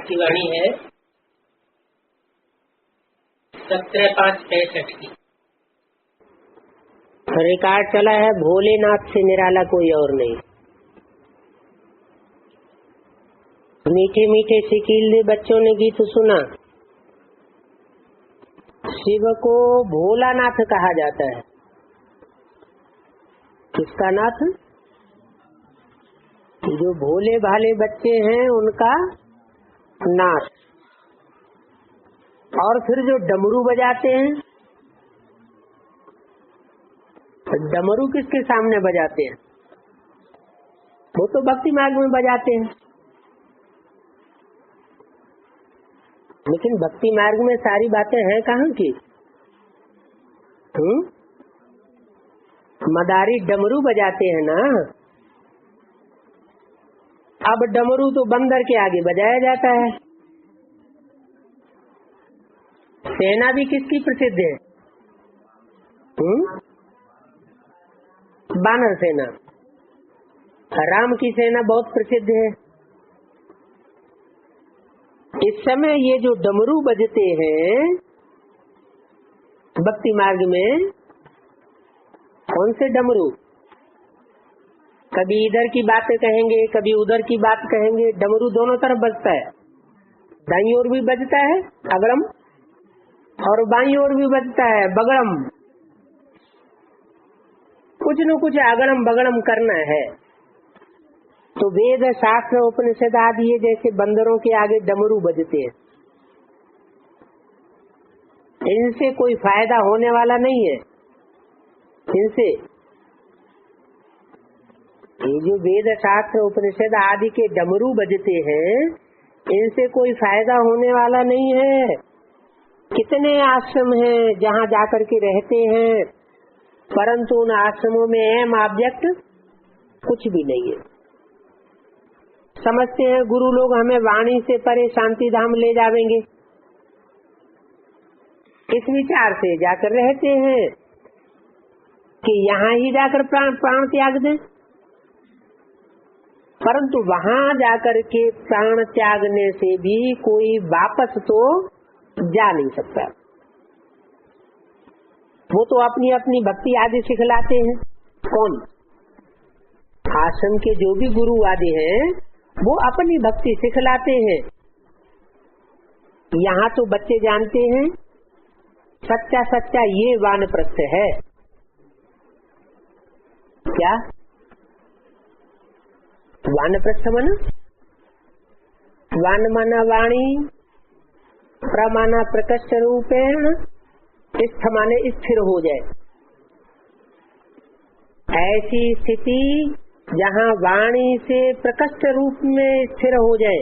की वाणी है 17/5/63 की। रिकॉर्ड चला है, भोलेनाथ से निराला कोई और नहीं। मीठे मीठे सिकीले बच्चों ने गीत सुना। शिव को भोलानाथ कहा जाता है। किसका नाथ? जो भोले भाले बच्चे हैं उनका नाथ। और फिर जो डमरू बजाते हैं, डमरू किसके सामने बजाते हैं? वो तो भक्ति मार्ग में बजाते हैं। लेकिन भक्ति मार्ग में सारी बातें हैं कहाँ की? मदारी डमरू बजाते हैं ना। अब डमरू तो बंदर के आगे बजाया जाता है। सेना भी किसकी प्रसिद्ध है? बानर सेना। राम की सेना बहुत प्रसिद्ध है। इस समय ये जो डमरू बजते हैं भक्ति मार्ग में, कौन से डमरू? कभी इधर की बातें कहेंगे, कभी उधर की बात कहेंगे। डमरू दोनों तरफ बजता है। दाईं ओर भी बजता है अगड़म, और बाईं ओर भी बजता है बगड़म। कुछ न कुछ अगड़म बगड़म करना है। तो वेद शास्त्र उपनिषद आदि ये जैसे बंदरों के आगे डमरू बजते हैं। इनसे कोई फायदा होने वाला नहीं है। इनसे ये जो वेद शास्त्र उपनिषद आदि के डमरू बजते हैं, इनसे कोई फायदा होने वाला नहीं है। कितने आश्रम हैं जहाँ जाकर के रहते हैं, परंतु उन आश्रमों में एम ऑब्जेक्ट कुछ भी नहीं है। समझते हैं गुरु लोग हमें वाणी से परे शांति धाम ले जावेंगे, इस विचार से जाकर रहते हैं कि यहाँ ही जाकर प्राण त्याग दें। परंतु वहाँ जाकर के प्राण त्यागने से भी कोई वापस तो जा नहीं सकता। वो तो अपनी अपनी भक्ति आदि सिखलाते हैं। कौन? आश्रम के जो भी गुरु आदि हैं वो अपनी भक्ति सिखलाते हैं। यहाँ तो बच्चे जानते हैं सच्चा सच्चा ये वानप्रस्थ है। क्या वानप्रस्थ माना? वान माना वाणी, प्रमाना प्रकट रूपेण, स्थ माने स्थिर हो जाए। ऐसी स्थिति जहाँ वाणी से प्रकट रूप में स्थिर हो जाए,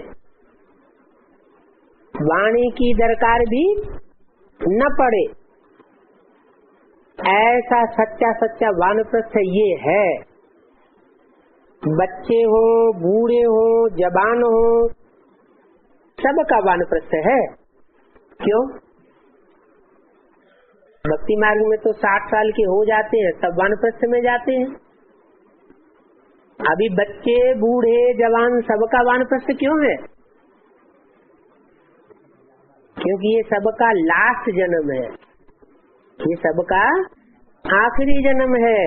वाणी की दरकार भी न पड़े, ऐसा सच्चा सच्चा वानप्रस्थ ये है। बच्चे हो, बूढ़े हो, जवान हो, सबका वानप्रस्थ है। क्यों? भक्ति मार्ग में तो 60 साल के हो जाते हैं तब वानप्रस्थ में जाते हैं। अभी बच्चे, बूढ़े, जवान सबका वानप्रस्थ क्यों है? क्योंकि ये सबका लास्ट जन्म है, ये सबका आखिरी जन्म है।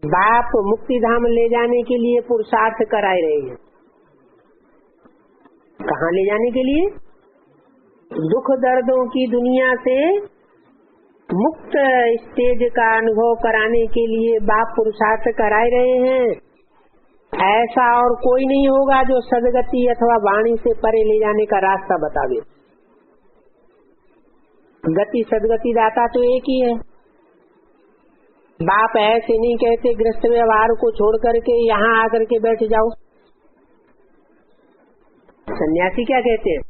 बाप मुक्ति धाम ले जाने के लिए पुरुषार्थ कराए रहे हैं। कहाँ ले जाने के लिए? दुख दर्दों की दुनिया से मुक्त स्टेज का अनुभव कराने के लिए बाप पुरुषार्थ कराए रहे हैं। ऐसा और कोई नहीं होगा जो सदगति अथवा वाणी से परे ले जाने का रास्ता बतावे। गति सदगति दाता तो एक ही है। बाप ऐसे नहीं कहते गृहस्थ व्यवहार को छोड़ करके यहाँ आकर के बैठ जाओ। सन्यासी क्या कहते हैं?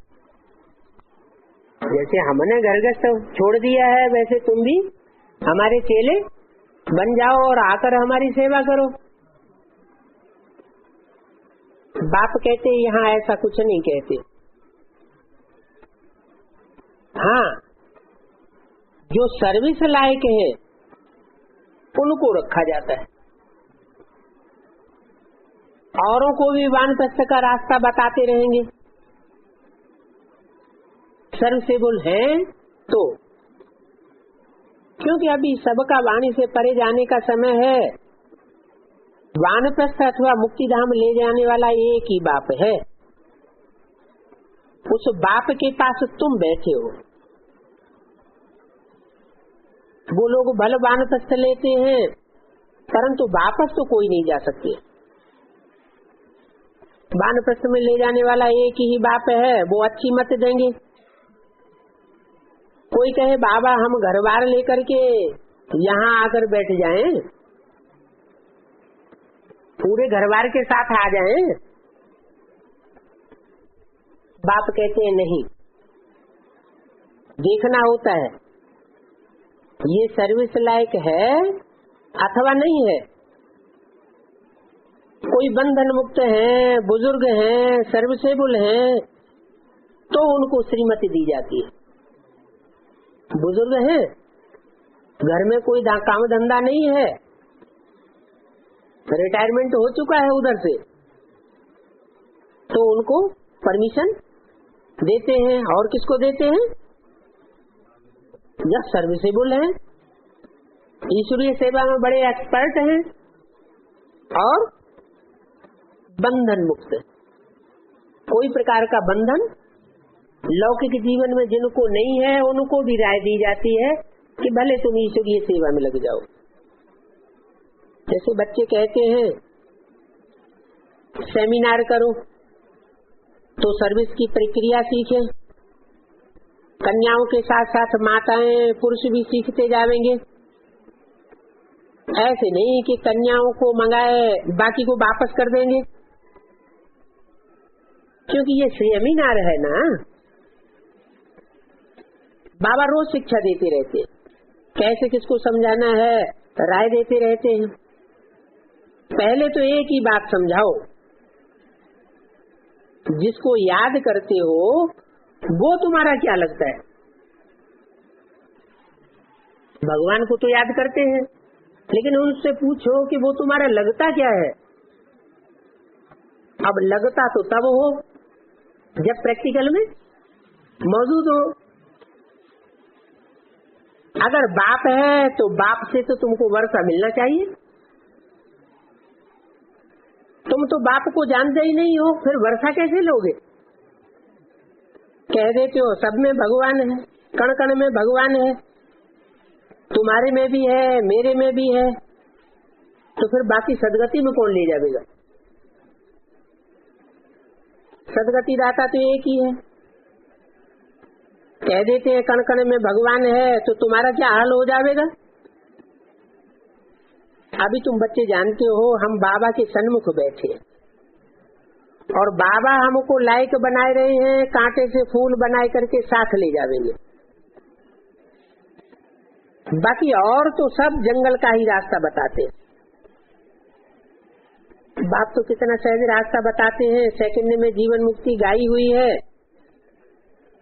जैसे हमने घर गृहस्थ छोड़ दिया है वैसे तुम भी हमारे चेले बन जाओ और आकर हमारी सेवा करो। बाप कहते यहाँ ऐसा कुछ नहीं कहते। हाँ, जो सर्विस लायक है उनको रखा जाता है। औरों को भी वानप्रस्थ का रास्ता बताते रहेंगे। सर्विसेबल हैं तो, क्योंकि अभी सबका वाणी से परे जाने का समय है। वानप्रस्थ अथवा मुक्तिधाम ले जाने वाला एक ही बाप है। उस बाप के पास तुम बैठे हो। वो लोग भले वानप्रस्थ लेते हैं, परंतु वापस तो कोई नहीं जा सकते। वानप्रस्थ में ले जाने वाला एक ही बाप है, वो अच्छी मत देंगे। कोई कहे बाबा हम घर बार लेकर के यहाँ आकर बैठ जाएं, पूरे घर बार के साथ आ जाएं। बाप कहते हैं नहीं, देखना होता है ये सर्विस लायक है अथवा नहीं है। कोई बंधन मुक्त है, बुजुर्ग हैं, सर्विसेबल हैं, तो उनको श्रीमती दी जाती है। बुजुर्ग हैं, घर में कोई काम धंधा नहीं है, रिटायरमेंट हो चुका है उधर से, तो उनको परमिशन देते हैं। और किसको देते हैं? जब सर्विसेबल हैं, ईश्वरीय सेवा में बड़े एक्सपर्ट हैं और बंधन मुक्त, कोई प्रकार का बंधन लौकिक जीवन में जिनको नहीं है उनको भी राय दी जाती है कि भले तुम ईश्वरीय सेवा में लग जाओ। जैसे बच्चे कहते हैं सेमिनार करो तो सर्विस की प्रक्रिया सीखे, कन्याओं के साथ साथ माताएं पुरुष भी सीखते जाएंगे। ऐसे नहीं कि कन्याओं को मंगाए बाकी को वापस कर देंगे, क्योंकि ये सेमिनार है ना। बाबा रोज शिक्षा देते रहते, कैसे किसको समझाना है राय देते रहते हैं। पहले तो एक ही बात समझाओ, जिसको याद करते हो वो तुम्हारा क्या लगता है। भगवान को तो याद करते हैं, लेकिन उनसे पूछो कि वो तुम्हारा लगता क्या है। अब लगता तो तब हो जब प्रैक्टिकल में मौजूद हो। अगर बाप है तो बाप से तो तुमको वर्षा मिलना चाहिए। तुम तो बाप को जानते ही नहीं हो, फिर वर्षा कैसे लोगे। कह देते हो सब में भगवान है, कण कण में भगवान है, तुम्हारे में भी है मेरे में भी है, तो फिर बाकी सदगति में कौन ले जाएगा। सदगति दाता तो एक ही है। कह देते हैं कण कण में भगवान है, तो तुम्हारा क्या हाल हो जाएगा। अभी तुम बच्चे जानते हो हम बाबा के सन्मुख बैठे और बाबा हमको लायक बनाए रहे हैं, कांटे से फूल बनाए करके साथ ले जावेंगे। बाकी और तो सब जंगल का ही रास्ता बताते। बाप तो कितना सहज रास्ता बताते हैं, सेकंड में जीवन मुक्ति गाई हुई है।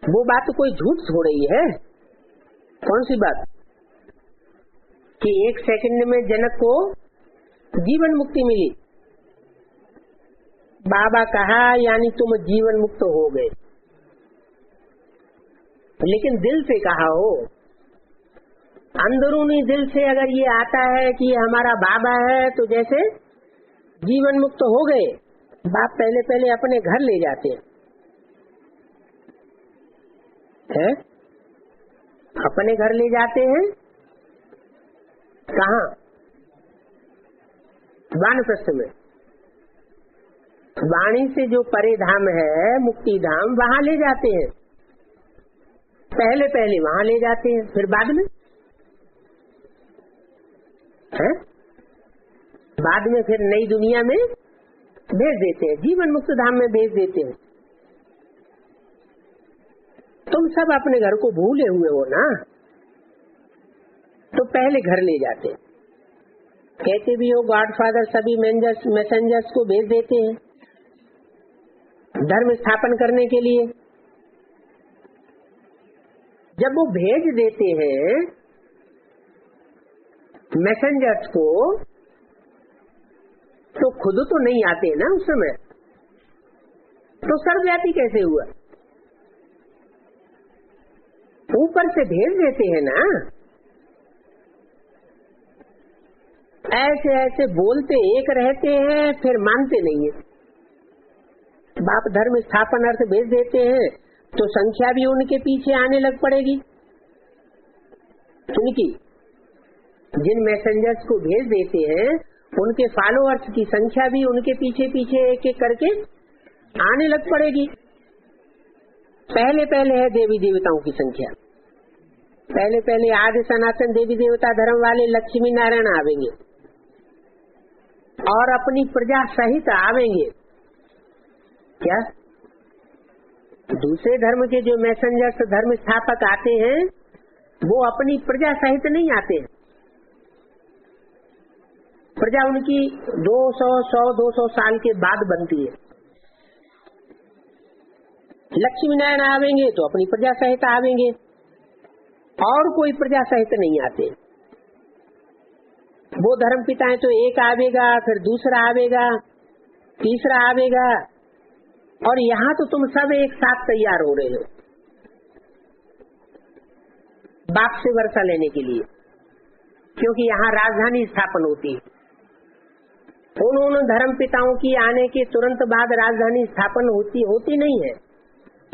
वो बात तो कोई झूठ हो रही है। कौन सी बात कि एक सेकंड में जनक को जीवन मुक्ति मिली। बाबा कहा यानी तुम जीवन मुक्त हो गए, लेकिन दिल से कहा हो। अंदरूनी दिल से अगर ये आता है कि ये हमारा बाबा है, तो जैसे जीवन मुक्त हो गए। बाप पहले पहले अपने घर ले जाते हैं, अपने घर ले जाते हैं। कहाँ? वानप्रस्थ में। वाणी से जो परे धाम है मुक्ति धाम, वहाँ ले जाते हैं। पहले पहले वहाँ ले जाते हैं, फिर बाद में है? बाद में फिर नई दुनिया में भेज देते हैं, जीवन मुक्त धाम में भेज देते हैं। तुम सब अपने घर को भूले हुए हो ना, तो पहले घर ले जाते। कहते भी हो गॉडफादर सभी मैसेंजर्स को भेज देते हैं धर्म स्थापन करने के लिए। जब वो भेज देते हैं मैसेंजर्स को, तो खुद तो नहीं आते ना उस समय, तो सर्वव्यापी कैसे हुआ। ऊपर से भेज देते हैं ना, ऐसे ऐसे बोलते एक रहते हैं फिर मानते नहीं है। बाप धर्म स्थापन अर्थ भेज देते हैं तो संख्या भी उनके पीछे आने लग पड़ेगी। उनकी जिन मैसेंजर्स को भेज देते हैं उनके फॉलोअर्स की संख्या भी उनके पीछे पीछे एक एक करके आने लग पड़ेगी। पहले पहले है देवी देवताओं की संख्या, पहले पहले आदि सनातन देवी देवता धर्म वाले लक्ष्मी नारायण आवेंगे और अपनी प्रजा सहित आवेंगे। क्या दूसरे धर्म के जो मैसेंजर्स धर्म स्थापक आते हैं वो अपनी प्रजा सहित नहीं आते। प्रजा उनकी 200 साल के बाद बनती है। लक्ष्मी नारायण आवेंगे तो अपनी प्रजा सहित आवेंगे और कोई प्रजा सहित नहीं आते। वो धर्म पिता है तो एक आवेगा, फिर दूसरा आवेगा, तीसरा आवेगा, और यहाँ तो तुम सब एक साथ तैयार हो रहे हो बाप से वर्षा लेने के लिए, क्योंकि यहाँ राजधानी स्थापन होती है। उन धर्म पिताओं की आने के तुरंत बाद राजधानी स्थापन होती नहीं है।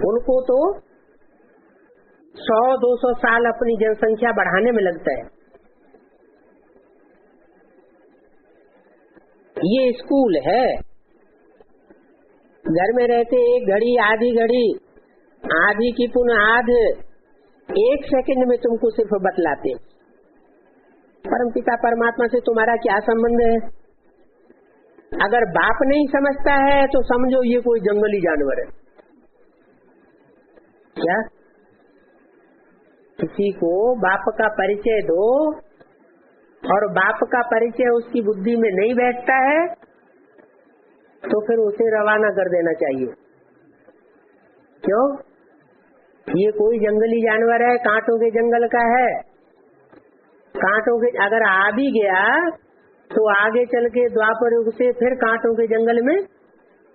उनको तो 100-200 साल अपनी जनसंख्या बढ़ाने में लगता है। ये स्कूल है, घर में रहते एक घड़ी आधी घड़ी, आधी की पुनः आध, एक सेकंड में तुमको सिर्फ बतलाते। परम पिता परमात्मा से तुम्हारा क्या संबंध है? अगर बाप नहीं समझता है तो समझो ये कोई जंगली जानवर है। क्या किसी को बाप का परिचय दो और बाप का परिचय उसकी बुद्धि में नहीं बैठता है तो फिर उसे रवाना कर देना चाहिए। क्यों? ये कोई जंगली जानवर है, कांटों के जंगल का है। कांटों के अगर आ भी गया तो आगे चल के द्वापर युग से फिर कांटों के जंगल में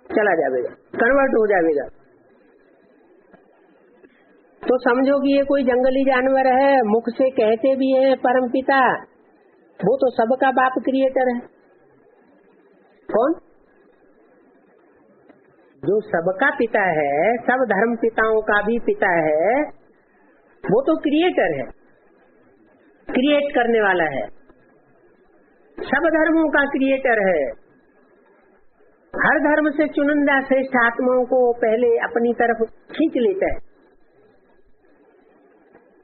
चला जाएगा, कन्वर्ट हो जाएगा। तो समझो कि ये कोई जंगली जानवर है। मुख से कहते भी है परम पिता, वो तो सबका बाप क्रिएटर है। कौन? जो सबका पिता है, सब धर्म पिताओं का भी पिता है, वो तो क्रिएटर है, क्रिएट करने वाला है, सब धर्मों का क्रिएटर है। हर धर्म से चुनिंदा श्रेष्ठ आत्माओं को पहले अपनी तरफ खींच लेता है।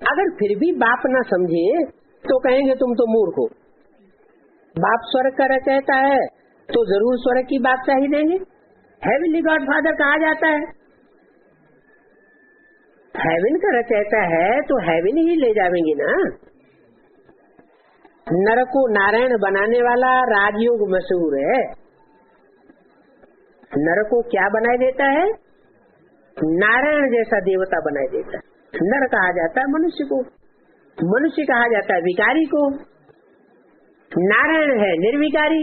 अगर फिर भी बाप ना समझे तो कहेंगे तुम तो मूर्ख हो। बाप स्वर्ग का रचयिता है तो जरूर स्वर्ग की बादशाही देंगे। हेवनली गॉड फादर कहा जाता है, हेवन का रचयिता है तो हेवन ही ले जाएंगे ना। नर को नारायण बनाने वाला राजयोग मशहूर है। नर को क्या बनाए देता है? नारायण जैसा देवता बनाए देता है। नर कहा जाता है मनुष्य को, मनुष्य कहा जाता है विकारी को। नारायण है निर्विकारी।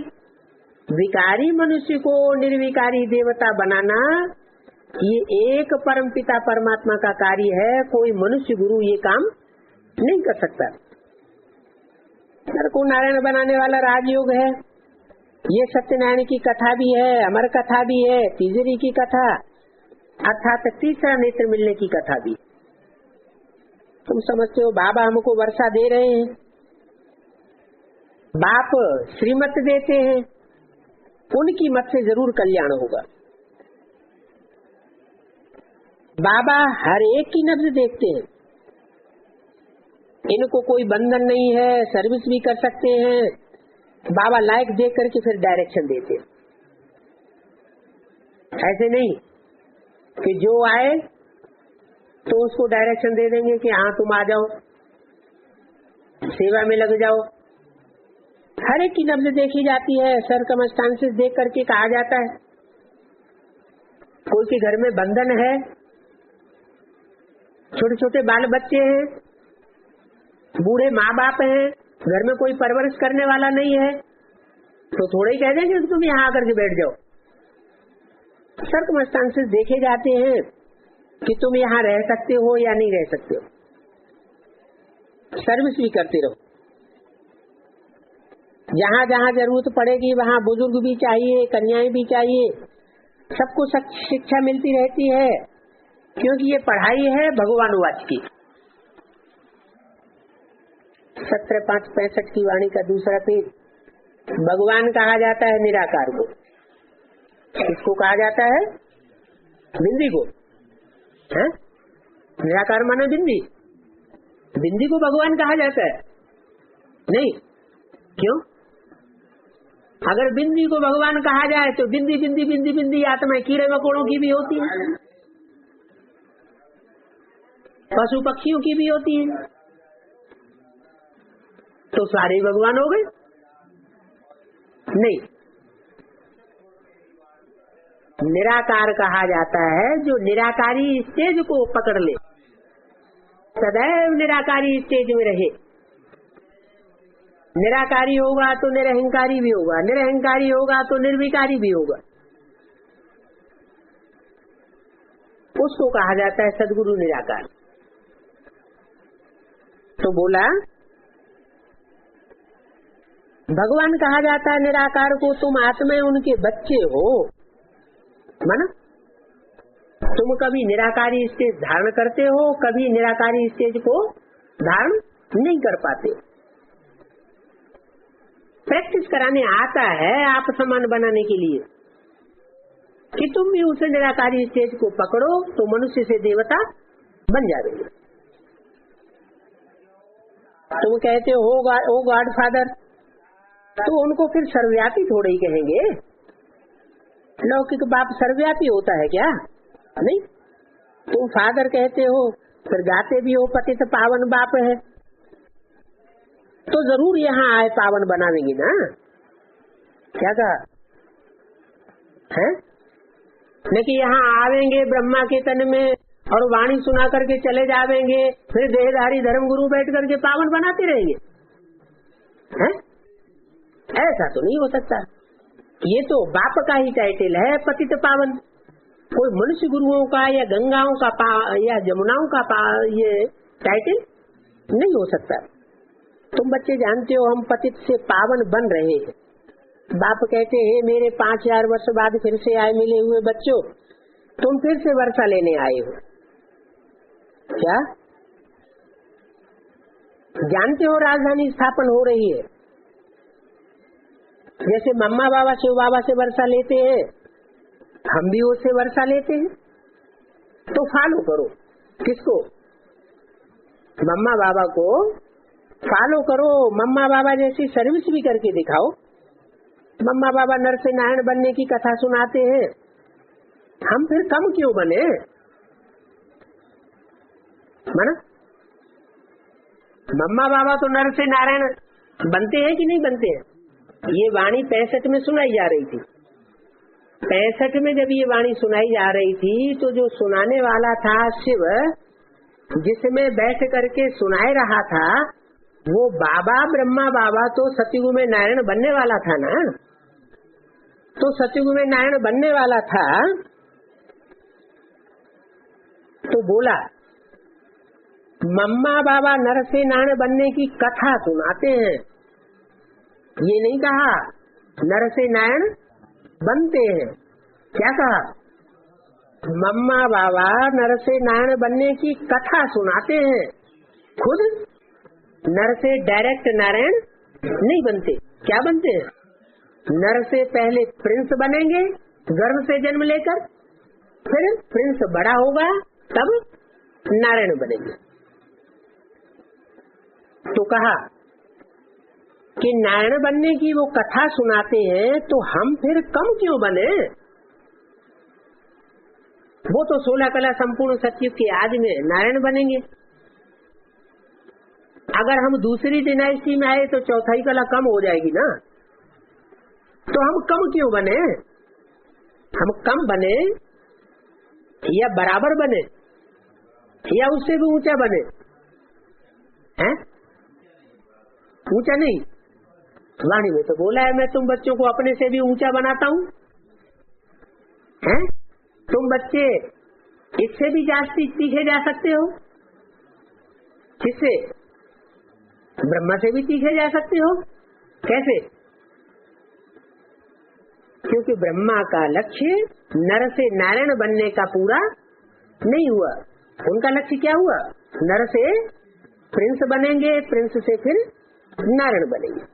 विकारी मनुष्य को निर्विकारी देवता बनाना ये एक परम पिता परमात्मा का कार्य है। कोई मनुष्य गुरु ये काम नहीं कर सकता। नर को नारायण बनाने वाला राजयोग है। ये सत्यनारायण की कथा भी है, अमर कथा भी है, तीजरी की कथा अर्थात तीसरा नेत्र मिलने की कथा भी। तुम समझते हो बाबा हमको वर्षा दे रहे हैं, बाप श्रीमत देते हैं, उनकी मत से जरूर कल्याण होगा। बाबा हर एक की नब्ज देखते हैं। इनको कोई बंधन नहीं है, सर्विस भी कर सकते हैं। बाबा लायक देख करके फिर डायरेक्शन देते। ऐसे नहीं कि जो आए तो उसको डायरेक्शन दे देंगे कि हाँ तुम आ जाओ, सेवा में लग जाओ। हर एक की नब्ज देखी जाती है, सरकमस्टांसेस देख करके कहा जाता है। कोई के घर में बंधन है, छोटे छोटे बाल बच्चे हैं, बूढ़े माँ बाप हैं, घर में कोई परवरिश करने वाला नहीं है, तो थोड़े ही कह देंगे तुम यहाँ आकर के बैठ जाओ। सर्कमस्टांसेस देखे जाते हैं कि तुम यहाँ रह सकते हो या नहीं रह सकते हो। सर्विस भी करते रहो। जहाँ जहाँ जरूरत पड़ेगी वहाँ बुजुर्ग भी चाहिए, कन्याएं भी चाहिए, सबको शिक्षा मिलती रहती है, क्योंकि ये पढ़ाई है भगवानुवाच की। 17:5-65 की वाणी का दूसरा पेज। भगवान कहा जाता है निराकार को। किसको कहा जाता है? बिंदी को। है? निराकार माने बिंदी। बिंदी को भगवान कहा जाता है? नहीं। क्यों? अगर बिंदी को भगवान कहा जाए तो बिंदी बिंदी बिंदी बिंदी आत्मा कीड़े मकोड़ों की भी होती है, पशु पक्षियों की भी होती है, तो सारे भगवान हो गए? नहीं। निराकार कहा जाता है जो निराकारी स्टेज को पकड़ ले, सदैव निराकारी स्टेज में रहे। निराकारी होगा तो निरहंकारी भी होगा, निरहंकारी होगा तो निर्विकारी भी होगा। उसको कहा जाता है सद्गुरु निराकार। तो बोला भगवान कहा जाता है निराकार को, तुम आत्मा उनके बच्चे हो। माना तुम कभी निराकारी स्टेज धारण करते हो, कभी निराकारी स्टेज को धारण नहीं कर पाते। प्रैक्टिस कराने आता है आप समान बनाने के लिए कि तुम भी उस निराकारी स्टेज को पकड़ो तो मनुष्य से देवता बन जाएंगे। तुम कहते हो ओ गॉड फादर, तो उनको फिर सर्वव्यापी थोड़े ही कहेंगे। लौकिक बाप सर्वव्यापी होता है क्या? नहीं। तुम फादर कहते हो, फिर गाते भी हो पतित पावन बाप है, तो जरूर यहाँ आए पावन बनावेंगे ना। क्या कहा है? न कि यहाँ आवेंगे ब्रह्मा के तन में और वाणी सुना करके चले जावेंगे, फिर देहधारी धर्म गुरु बैठ करके पावन बनाते रहेंगे। है? ऐसा तो नहीं हो सकता। ये तो बाप का ही टाइटल है पतित पावन। कोई मनुष्य गुरुओं का या गंगाओं का या जमुनाओं का ये टाइटल नहीं हो सकता। तुम बच्चे जानते हो हम पतित से पावन बन रहे हैं। बाप कहते हैं मेरे 5000 वर्ष बाद फिर से आए मिले हुए बच्चों, तुम फिर से वर्षा लेने आए हो। क्या जानते हो राजधानी स्थापन हो रही है? जैसे मम्मा बाबा शिव बाबा से वर्षा लेते हैं, हम भी उससे वर्षा लेते हैं। तो फॉलो करो। किसको? मम्मा बाबा को फॉलो करो। मम्मा बाबा जैसी सर्विस भी करके दिखाओ। मम्मा बाबा नर से नारायण बनने की कथा सुनाते हैं, हम फिर कम क्यों बने? माना मम्मा बाबा तो नर से नारायण बनते हैं कि नहीं बनते हैं? ये वाणी 65 में सुनाई जा रही थी। 65 में जब ये वाणी सुनाई जा रही थी तो जो सुनाने वाला था शिव, जिसमें बैठ करके सुनाए रहा था, वो बाबा ब्रह्मा बाबा तो सतयुग में नारायण बनने वाला था ना। तो सतयुग में नारायण बनने वाला था तो बोला मम्मा बाबा नर से नारायण बनने की कथा सुनाते हैं। ये नहीं कहा नर से नारायण बनते हैं। क्या कहा? मम्मा बाबा नर से नारायण बनने की कथा सुनाते हैं, खुद नर से डायरेक्ट नारायण नहीं बनते। क्या बनते हैं? नर से पहले प्रिंस बनेंगे गर्भ से जन्म लेकर, फिर प्रिंस बड़ा होगा तब नारायण बनेंगे। तो कहा कि नारायण बनने की वो कथा सुनाते हैं, तो हम फिर कम क्यों बने? वो तो 16 कला संपूर्ण सतयुग के आज में नारायण बनेंगे। अगर हम दूसरी डिनाइस्टी में आए तो चौथाई कला कम हो जाएगी ना। तो हम कम क्यों बने? हम कम बने या बराबर बने या उससे भी ऊंचा बने? हैं? ऊंचा नहीं। वाणी में तो बोला है मैं तुम बच्चों को अपने से भी ऊंचा बनाता हूँ। हैं? तुम बच्चे इससे भी जास्ती सीखे जा सकते हो। किससे? ब्रह्मा से भी तीखे जा सकते हो। कैसे? क्योंकि ब्रह्मा का लक्ष्य नर से नारायण बनने का पूरा नहीं हुआ। उनका लक्ष्य क्या हुआ? नर से प्रिंस बनेंगे, प्रिंस से फिर नारायण बनेंगे।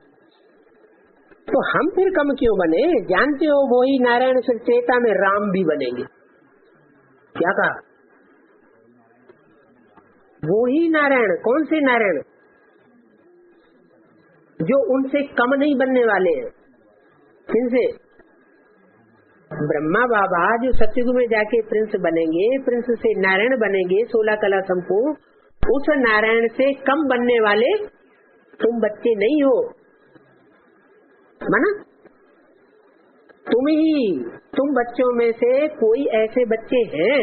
तो हम फिर कम क्यों बने? जानते हो वही नारायण फिर त्रेता में राम भी बनेंगे। क्या कहा? वही नारायण। कौन से नारायण? जो उनसे कम नहीं बनने वाले हैं। किनसे? ब्रह्मा बाबा जो सतयुग में जाके प्रिंस बनेंगे, प्रिंस से नारायण बनेंगे, 16 कला संपूर्ण, उस नारायण से कम बनने वाले तुम बच्चे नहीं हो। माना तुम बच्चों में से कोई ऐसे बच्चे हैं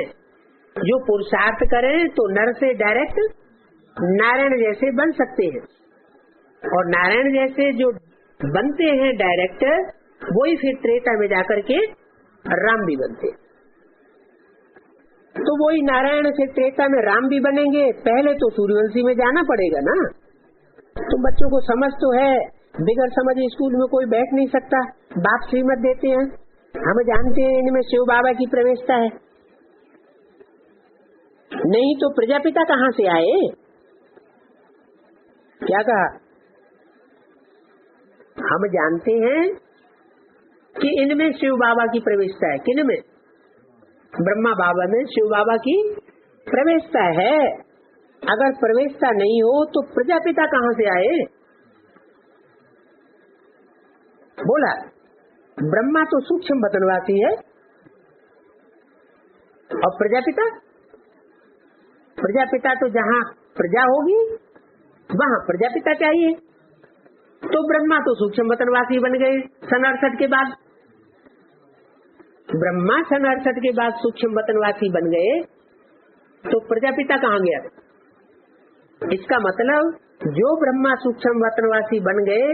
जो पुरुषार्थ करें तो नर से डायरेक्ट नारायण जैसे बन सकते हैं, और नारायण जैसे जो बनते हैं डायरेक्ट, वही फिर त्रेता में जाकर के राम भी बनते। तो वही नारायण से त्रेता में राम भी बनेंगे। पहले तो सूर्यवंशी में जाना पड़ेगा ना। तुम बच्चों को समझ तो है, बिगड़ समझ स्कूल में कोई बैठ नहीं सकता। बाप श्रीमत देते हैं, हम जानते हैं इनमें शिव बाबा की प्रवेशता है। नहीं तो प्रजापिता कहाँ से आए? क्या कहा? हम जानते हैं कि इनमें शिव बाबा की प्रवेशता है। किन में? ब्रह्मा बाबा में शिव बाबा की प्रवेशता है। अगर प्रवेशता नहीं हो तो प्रजापिता कहाँ से आए? बोला ब्रह्मा तो सूक्ष्म वतनवासी है, और प्रजापिता तो जहाँ प्रजा होगी वहाँ प्रजापिता चाहिए। तो ब्रह्मा तो सूक्ष्म वतनवासी बन गए सन 68 के बाद। ब्रह्मा सन 68 के बाद सूक्ष्म वतनवासी बन गए, तो प्रजापिता कहाँ गया? इसका मतलब जो ब्रह्मा सूक्ष्म वतनवासी बन गए,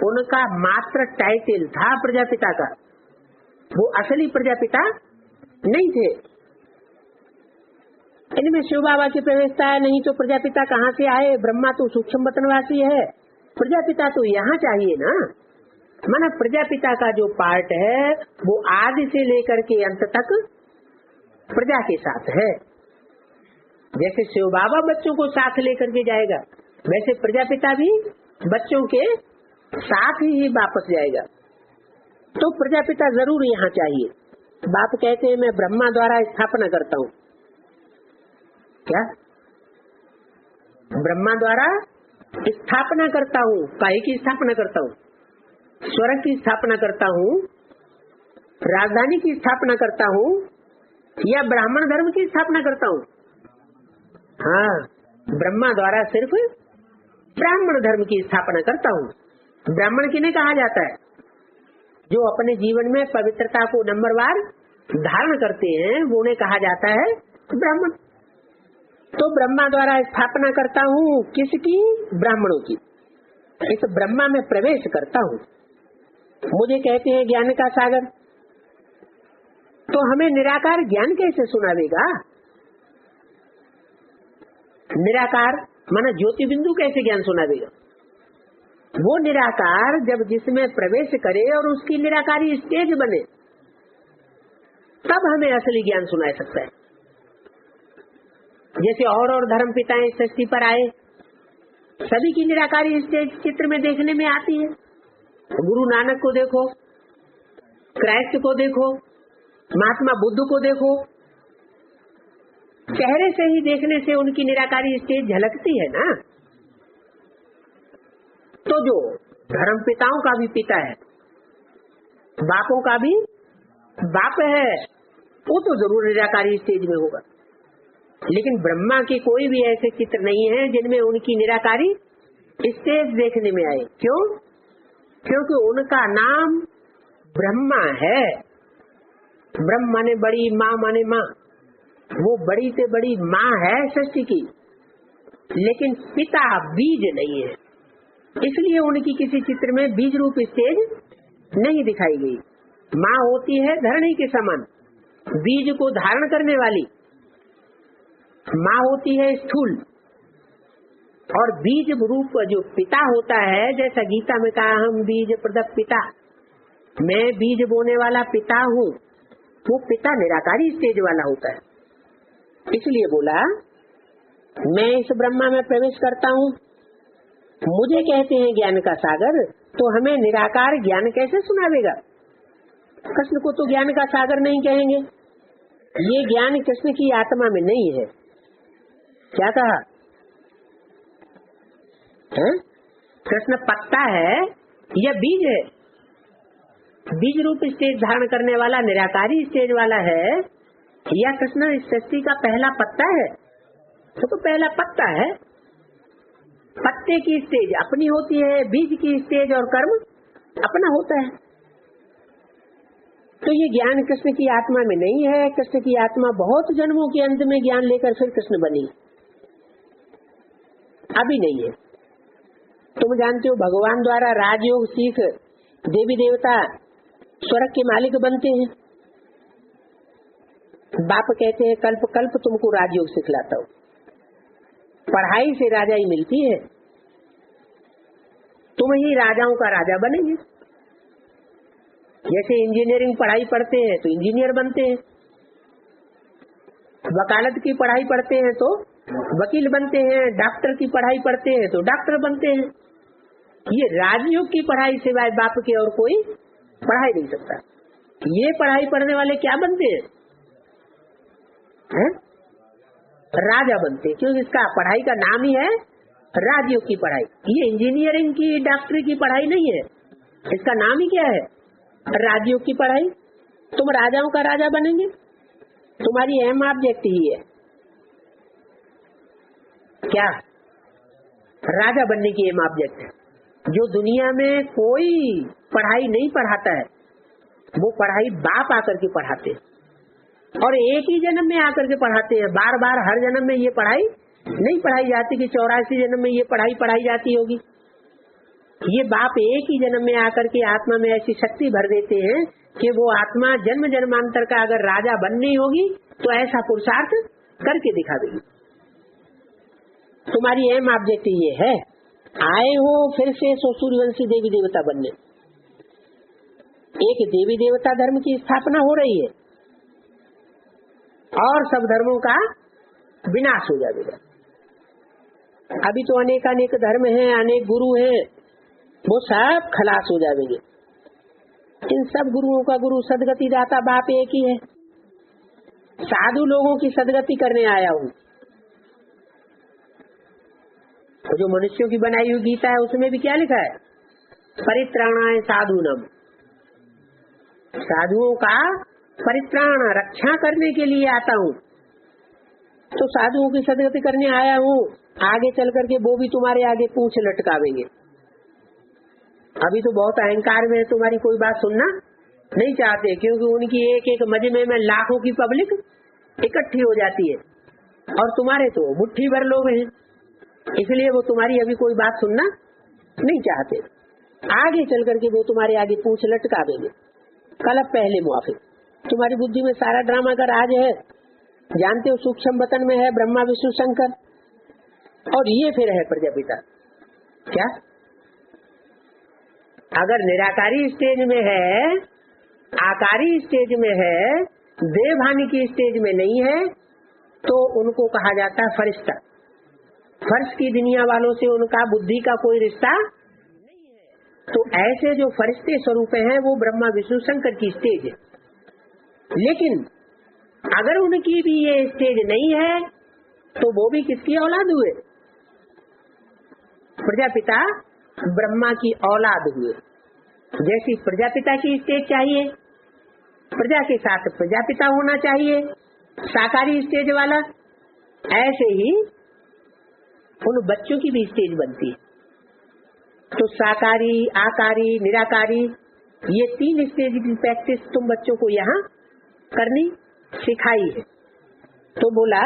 उनका मात्र टाइटल था प्रजापिता का, वो असली प्रजापिता नहीं थे। इनमें शिव बाबा की प्रवेशता है, नहीं तो प्रजापिता कहाँ से आए? ब्रह्मा तो सूक्ष्म वतनवासी है, प्रजापिता तो यहाँ चाहिए ना। माना प्रजापिता का जो पार्ट है वो आदि से लेकर के अंत तक प्रजा के साथ है। जैसे शिव बाबा बच्चों को साथ लेकर के जाएगा, वैसे प्रजापिता भी बच्चों के साथ ही वापस जाएगा। तो प्रजापिता जरूर यहाँ चाहिए। बाप कहते हैं मैं ब्रह्मा द्वारा स्थापना करता हूँ। क्या? ब्रह्मा द्वारा स्थापना करता हूँ। काहे की स्थापना करता हूँ? स्वर्ग की स्थापना करता हूँ, राजधानी की स्थापना करता हूँ, या ब्राह्मण धर्म की स्थापना करता हूँ? हाँ, ब्रह्मा द्वारा सिर्फ ब्राह्मण धर्म की स्थापना करता हूँ। ब्राह्मण किन्हें कहा जाता है? जो अपने जीवन में पवित्रता को नंबरवार धारण करते हैं, वो उन्हें कहा जाता है ब्राह्मण। तो ब्रह्मा द्वारा स्थापना करता हूँ किसकी? ब्राह्मणों की। इस ब्रह्मा में प्रवेश करता हूँ। मुझे कहते हैं ज्ञान का सागर, तो हमें निराकार ज्ञान कैसे सुनावेगा? निराकार माना ज्योति बिंदु कैसे ज्ञान सुनावेगा? वो निराकार जब जिसमें प्रवेश करे और उसकी निराकारी स्टेज बने, तब हमें असली ज्ञान सुना सकता है। जैसे और धर्म पिताएं सृष्टि पर आए, सभी की निराकारी स्टेज चित्र में देखने में आती है। गुरु नानक को देखो, क्राइस्ट को देखो, महात्मा बुद्ध को देखो, चेहरे से ही देखने से उनकी निराकारी स्टेज झलकती है ना। तो जो धर्म पिताओं का भी पिता है, बापों का भी बाप है, वो तो जरूर निराकारी स्टेज में होगा। लेकिन ब्रह्मा के कोई भी ऐसे चित्र नहीं है जिनमें उनकी निराकारी स्टेज देखने में आए। क्यों? क्योंकि उनका नाम ब्रह्मा है। ब्रह्म माने बड़ी, माँ माने माँ। वो बड़ी से बड़ी माँ है सृष्टि की, लेकिन पिता बीज नहीं है, इसलिए उनकी किसी चित्र में बीज रूप स्टेज नहीं दिखाई गई। माँ होती है धरणी के समान, बीज को धारण करने वाली। माँ होती है स्थूल, और बीज रूप जो पिता होता है, जैसा गीता में कहा हम बीज प्रदप पिता, मैं बीज बोने वाला पिता हूँ, वो पिता निराकारी स्टेज वाला होता है। इसलिए बोला मैं इस ब्रह्मा में प्रवेश करता हूँ, मुझे कहते हैं ज्ञान का सागर, तो हमें निराकार ज्ञान कैसे सुनावेगा? कृष्ण को तो ज्ञान का सागर नहीं कहेंगे, ये ज्ञान कृष्ण की आत्मा में नहीं है। क्या कहा? कृष्ण पत्ता है या बीज है? बीज रूप स्टेज धारण करने वाला निराकारी स्टेज वाला है, या कृष्ण इस सृष्टि का पहला पत्ता है? तो पहला पत्ता है। पत्ते की स्टेज अपनी होती है, बीज की स्टेज और कर्म अपना होता है। तो ये ज्ञान कृष्ण की आत्मा में नहीं है। कृष्ण की आत्मा बहुत जन्मों के अंत में ज्ञान लेकर फिर कृष्ण बनी, अभी नहीं है। तुम जानते हो भगवान द्वारा राजयोग सीख देवी देवता स्वर्ग के मालिक बनते हैं। बाप कहते हैं कल्प कल्प तुमको राजयोग सिखलाता हूँ, पढ़ाई से राजा ही मिलती है, तुम ही राजाओं का राजा बनेंगे। जैसे इंजीनियरिंग पढ़ाई पढ़ते हैं तो इंजीनियर बनते हैं, वकालत की पढ़ाई पढ़ते हैं तो वकील बनते हैं, डॉक्टर की पढ़ाई पढ़ते हैं तो डॉक्टर बनते हैं। ये राजयोग की पढ़ाई सिवाय बाप के और कोई पढ़ाई नहीं सकता। ये पढ़ाई पढ़ने वाले क्या बनते हैं? राजा बनते हैं, क्योंकि इसका पढ़ाई का नाम ही है राजयोग की पढ़ाई। ये इंजीनियरिंग की डॉक्टरी की पढ़ाई नहीं है, इसका नाम ही क्या है? राजयोग की पढ़ाई। तुम राजाओं का राजा बनेंगे, तुम्हारी एम ऑब्जेक्ट ही है क्या? राजा बनने की एम ऑब्जेक्ट है। जो दुनिया में कोई पढ़ाई नहीं पढ़ाता है, वो पढ़ाई बाप आकर के पढ़ाते हैं, और एक ही जन्म में आकर के पढ़ाते हैं। बार बार हर जन्म में ये पढ़ाई नहीं पढ़ाई जाती कि 84 जन्म में ये पढ़ाई पढ़ाई जाती होगी। ये बाप एक ही जन्म में आकर के आत्मा में ऐसी शक्ति भर देते हैं कि वो आत्मा जन्म जन्मांतर का अगर राजा बननी होगी तो ऐसा पुरुषार्थ करके दिखा देगी। तुम्हारी एम ऑब्जेक्ट ये है, आए हो फिर से सूर्यवंशी देवी देवता बनने। एक देवी देवता धर्म की स्थापना हो रही है और सब धर्मों का विनाश हो जाएगा। अभी तो अनेक धर्म हैं, अनेक गुरु हैं, वो सब खलास हो जाएंगे। इन सब गुरुओं का गुरु सदगति दाता बाप एक ही है। साधु लोगों की सदगति करने आया हूँ। तो जो मनुष्यों की बनाई हुई गीता है उसमें भी क्या लिखा है? परित्राणाय साधूनम, साधुओं का परित्राण रक्षा करने के लिए आता हूँ। तो साधुओं की सदगति करने आया हूँ, आगे चल करके वो भी तुम्हारे आगे पूंछ लटकावेंगे। अभी तो बहुत अहंकार में तुम्हारी कोई बात सुनना नहीं चाहते, क्योंकि उनकी एक एक मजमे में लाखों की पब्लिक इकट्ठी हो जाती है और तुम्हारे तो मुट्ठी भर लोग हैं, इसलिए वो तुम्हारी अभी कोई बात सुनना नहीं चाहते। आगे चल करके वो तुम्हारे आगे पूंछ लटका देंगे। कल पहले मुआफिक तुम्हारी बुद्धि में सारा ड्रामा का राज है। जानते हो सूक्ष्म वतन में है ब्रह्मा विष्णु शंकर, और ये फिर है प्रजापिता। क्या अगर निराकारी स्टेज में है, आकारी स्टेज में है, देवभानी की स्टेज में नहीं है, तो उनको कहा जाता है फरिश्ता। फर्श की दुनिया वालों से उनका बुद्धि का कोई रिश्ता नहीं है। तो ऐसे जो फरिश्ते स्वरूप हैं वो ब्रह्मा विष्णु शंकर की स्टेज है। लेकिन अगर उनकी भी ये स्टेज नहीं है तो वो भी किसकी औलाद हुए? प्रजापिता ब्रह्मा की औलाद हुए। जैसी प्रजापिता की स्टेज चाहिए, प्रजा के साथ प्रजापिता होना चाहिए, साकारी स्टेज वाला, ऐसे ही उन बच्चों की भी स्टेज बनती है। तो साकारी, आकारी, निराकारी, ये 3 स्टेज की प्रैक्टिस तुम बच्चों को यहाँ करनी सिखाई है। तो बोला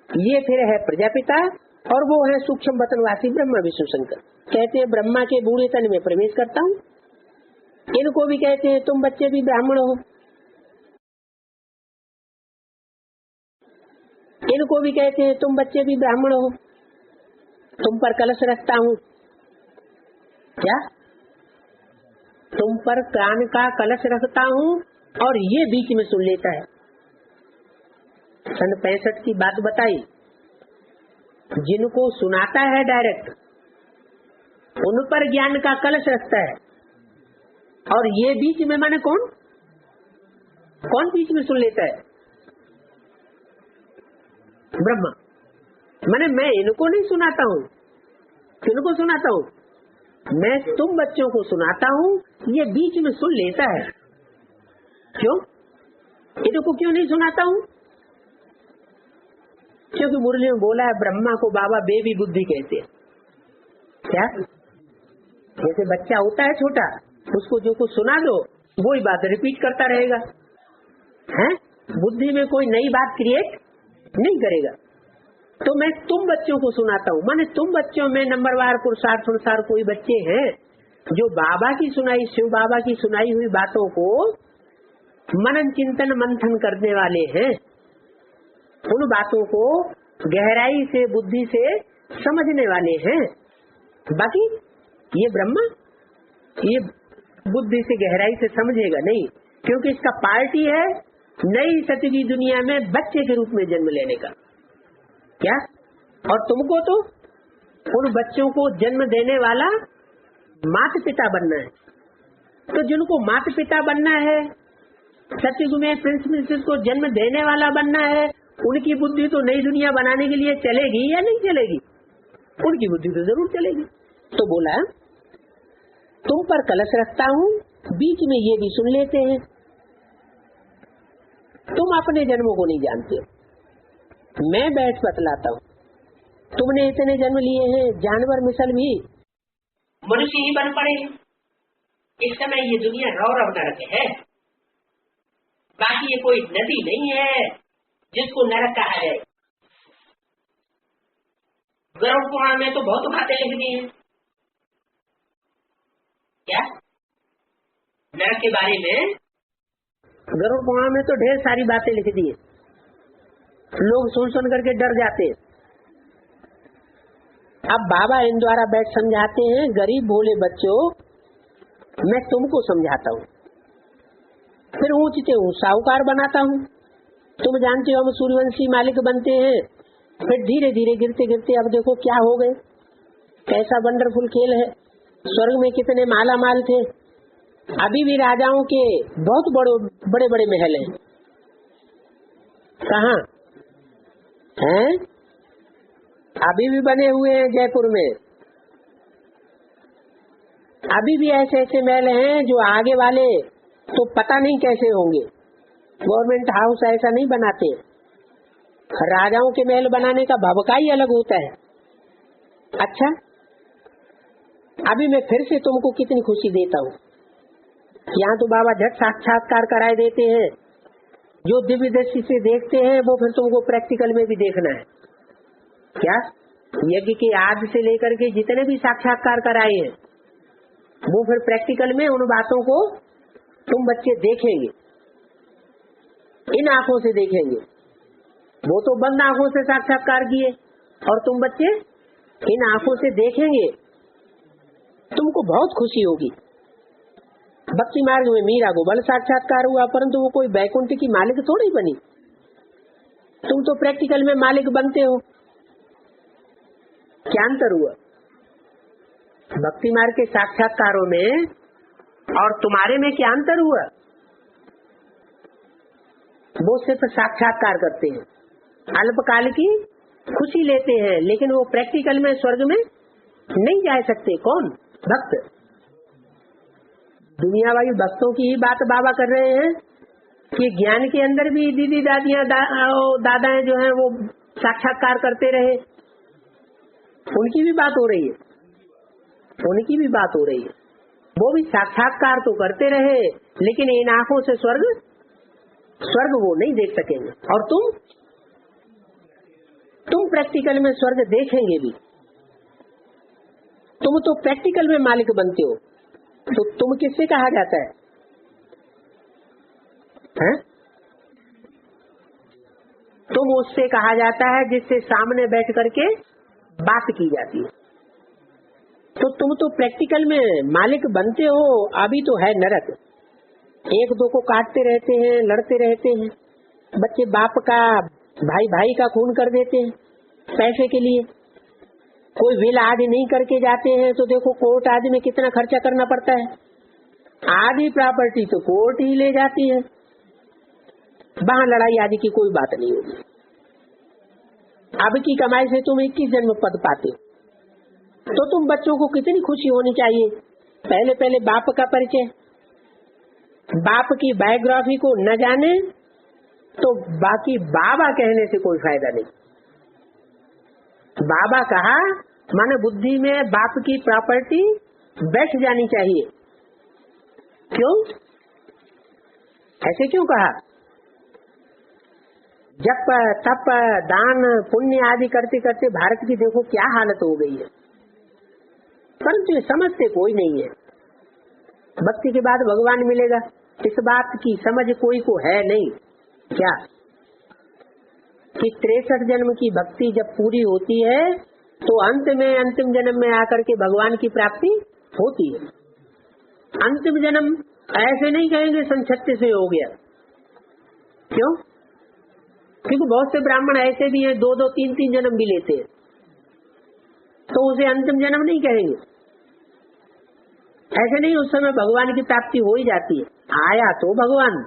ये फिर है प्रजापिता और वो है सूक्ष्म वतनवासी ब्रह्मा विष्णु शंकर। कहते हैं ब्रह्मा के बूढ़े तन में प्रवेश करता हूँ। इनको भी कहते हैं तुम बच्चे भी ब्राह्मण हो, इनको भी कहते हैं तुम बच्चे भी ब्राह्मण हो। तुम पर कलश रखता हूँ, क्या तुम पर कान का कलश रखता हूँ, और ये बीच में सुन लेता है। सन 65 की बात बताई। जिनको सुनाता है डायरेक्ट, उन पर ज्ञान का कलश रखता है, और ये बीच में माने कौन बीच में सुन लेता है? ब्रह्मा। माने मैं इनको नहीं सुनाता हूँ, किनको सुनाता हूँ? मैं तुम बच्चों को सुनाता हूँ, ये बीच में सुन लेता है। क्यों? इनको क्यों नहीं सुनाता हूँ? क्योंकि मुरली में बोला है ब्रह्मा को बाबा बेबी बुद्धि कहते हैं। क्या? जैसे बच्चा होता है छोटा, उसको जो कुछ सुना दो वही बात रिपीट करता रहेगा, है? बुद्धि में कोई नई बात क्रिएट नहीं करेगा। तो मैं तुम बच्चों को सुनाता हूँ, माने तुम बच्चों में नंबरवार पुरुषार्थ अनुसार कोई बच्चे हैं जो बाबा की सुनाई, शिव बाबा की सुनाई हुई बातों को मनन चिंतन मंथन करने वाले हैं, उन बातों को गहराई से बुद्धि से समझने वाले हैं। बाकी ये ब्रह्मा ये बुद्धि से गहराई से समझेगा नहीं, क्योंकि इसका पार्टी है नई सत्य की दुनिया में बच्चे के रूप में जन्म लेने का। क्या? और तुमको तो उन बच्चों को जन्म देने वाला माता पिता बनना है। तो जिनको माता पिता बनना है, सत्युग में प्रिंस प्रिंसेस को जन्म देने वाला बनना है, उनकी बुद्धि तो नई दुनिया बनाने के लिए चलेगी या नहीं चलेगी? उनकी बुद्धि तो जरूर चलेगी। तो बोला तुम पर कलश रखता हूँ, बीच में ये भी सुन लेते हैं। तुम अपने जन्मों को नहीं जानते हो, मैं बैठ बतलाता हूँ। तुमने इतने जन्म लिए हैं, जानवर मिसल भी मनुष्य ही बन पड़े। इस समय ये दुनिया रौरव नरक है, बाकी ये कोई नदी नहीं है जिसको नरक कहा जाए। गरुड़ पुराण में तो बहुत बातें लिख दी हैं। क्या? नरक के बारे में गरुड़ पुराण में तो ढेर सारी बातें लिख दी है, लोग सुन सुन करके डर जाते हैं। अब बाबा इन द्वारा बैठ समझाते हैं, गरीब भोले बच्चों, मैं तुमको समझाता हूँ, फिर ऊंचते साहूकार बनाता हूँ। तुम जानते हो हम सूर्यवंशी मालिक बनते हैं, फिर धीरे धीरे गिरते गिरते अब देखो क्या हो गए। कैसा वंडरफुल खेल है। स्वर्ग में कितने माला माल थे, अभी भी राजाओं के बहुत बड़े बड़े महल हैं। कहाँ हैं? अभी भी बने हुए हैं जयपुर में। अभी भी ऐसे ऐसे महल हैं जो आगे वाले तो पता नहीं कैसे होंगे। गवर्नमेंट हाउस ऐसा नहीं बनाते। राजाओं के महल बनाने का भबका ही अलग होता है। अच्छा, अभी मैं फिर से तुमको कितनी खुशी देता हूँ। यहाँ तो बाबा झट साक्षात्कार कराए देते हैं। जो दिव्य दृष्टि से देखते हैं वो फिर तुमको प्रैक्टिकल में भी देखना है। क्या? यज्ञ के आदि से लेकर के जितने भी साक्षात्कार कराए हैं वो फिर प्रैक्टिकल में उन बातों को तुम बच्चे देखेंगे, इन आंखों से देखेंगे। वो तो बंद आंखों से साक्षात्कार किए और तुम बच्चे इन आंखों से देखेंगे, तुमको बहुत खुशी होगी। भक्ति मार्ग में मीरा को बल साक्षात्कार हुआ, परंतु वो कोई बैकुंठ की मालिक थोड़ी बनी। तुम तो प्रैक्टिकल में मालिक बनते हो। क्या अंतर हुआ भक्ति मार्ग के साक्षात्कारों में और तुम्हारे में? क्या अंतर हुआ? वो सिर्फ साक्षात्कार करते हैं, अल्पकाल की खुशी लेते हैं, लेकिन वो प्रैक्टिकल में स्वर्ग में नहीं जा सकते। कौन? भक्त। दुनियावाई भक्तों की ही बात बाबा कर रहे हैं कि ज्ञान के अंदर भी दीदी दादियां दादाएं जो हैं वो साक्षात्कार करते रहे, उनकी भी बात हो रही है, उनकी भी बात हो रही है। वो भी साक्षात्कार तो करते रहे, लेकिन इन आंखों से स्वर्ग वो नहीं देख सकेंगे। और तुम प्रैक्टिकल में स्वर्ग देखेंगे भी। तुम तो प्रैक्टिकल में मालिक बनते हो, तो तुम किससे कहा जाता है? हैं? तुम उससे कहा जाता है जिससे सामने बैठ करके बात की जाती है। तो तुम तो प्रैक्टिकल में मालिक बनते हो, अभी तो है नरक। एक दो को काटते रहते हैं, लड़ते रहते हैं, बच्चे बाप का, भाई भाई का खून कर देते हैं पैसे के लिए। कोई विल आदि नहीं करके जाते हैं तो देखो कोर्ट आदि में कितना खर्चा करना पड़ता है। आधी प्रॉपर्टी तो कोर्ट ही ले जाती है, वहां लड़ाई आदि की कोई बात नहीं होगी। अब की कमाई से तुम 21 जन्म पद पाते हो, तो तुम बच्चों को कितनी खुशी होनी चाहिए। पहले पहले बाप का परिचय, बाप की बायोग्राफी को न जाने तो बाकी बाबा कहने से कोई फायदा नहीं। बाबा कहा माने बुद्धि में बाप की प्रॉपर्टी बैठ जानी चाहिए। क्यों, ऐसे क्यों कहा? जप तप दान पुण्य आदि करते करते भारत की देखो क्या हालत हो गई है, परंतु ये समझते कोई नहीं है। भक्ति के बाद भगवान मिलेगा, इस बात की समझ कोई को है नहीं। क्या कि 63 जन्म की भक्ति जब पूरी होती है तो अंत में अंतिम जन्म में आकर के भगवान की प्राप्ति होती है। अंतिम जन्म ऐसे नहीं कहेंगे सन 36 में हो गया। क्यों? क्योंकि बहुत से ब्राह्मण ऐसे भी हैं 2-2 3-3 जन्म भी लेते हैं, तो उसे अंतिम जन्म नहीं कहेंगे। ऐसे नहीं, उस समय भगवान की प्राप्ति हो ही जाती है। आया तो भगवान,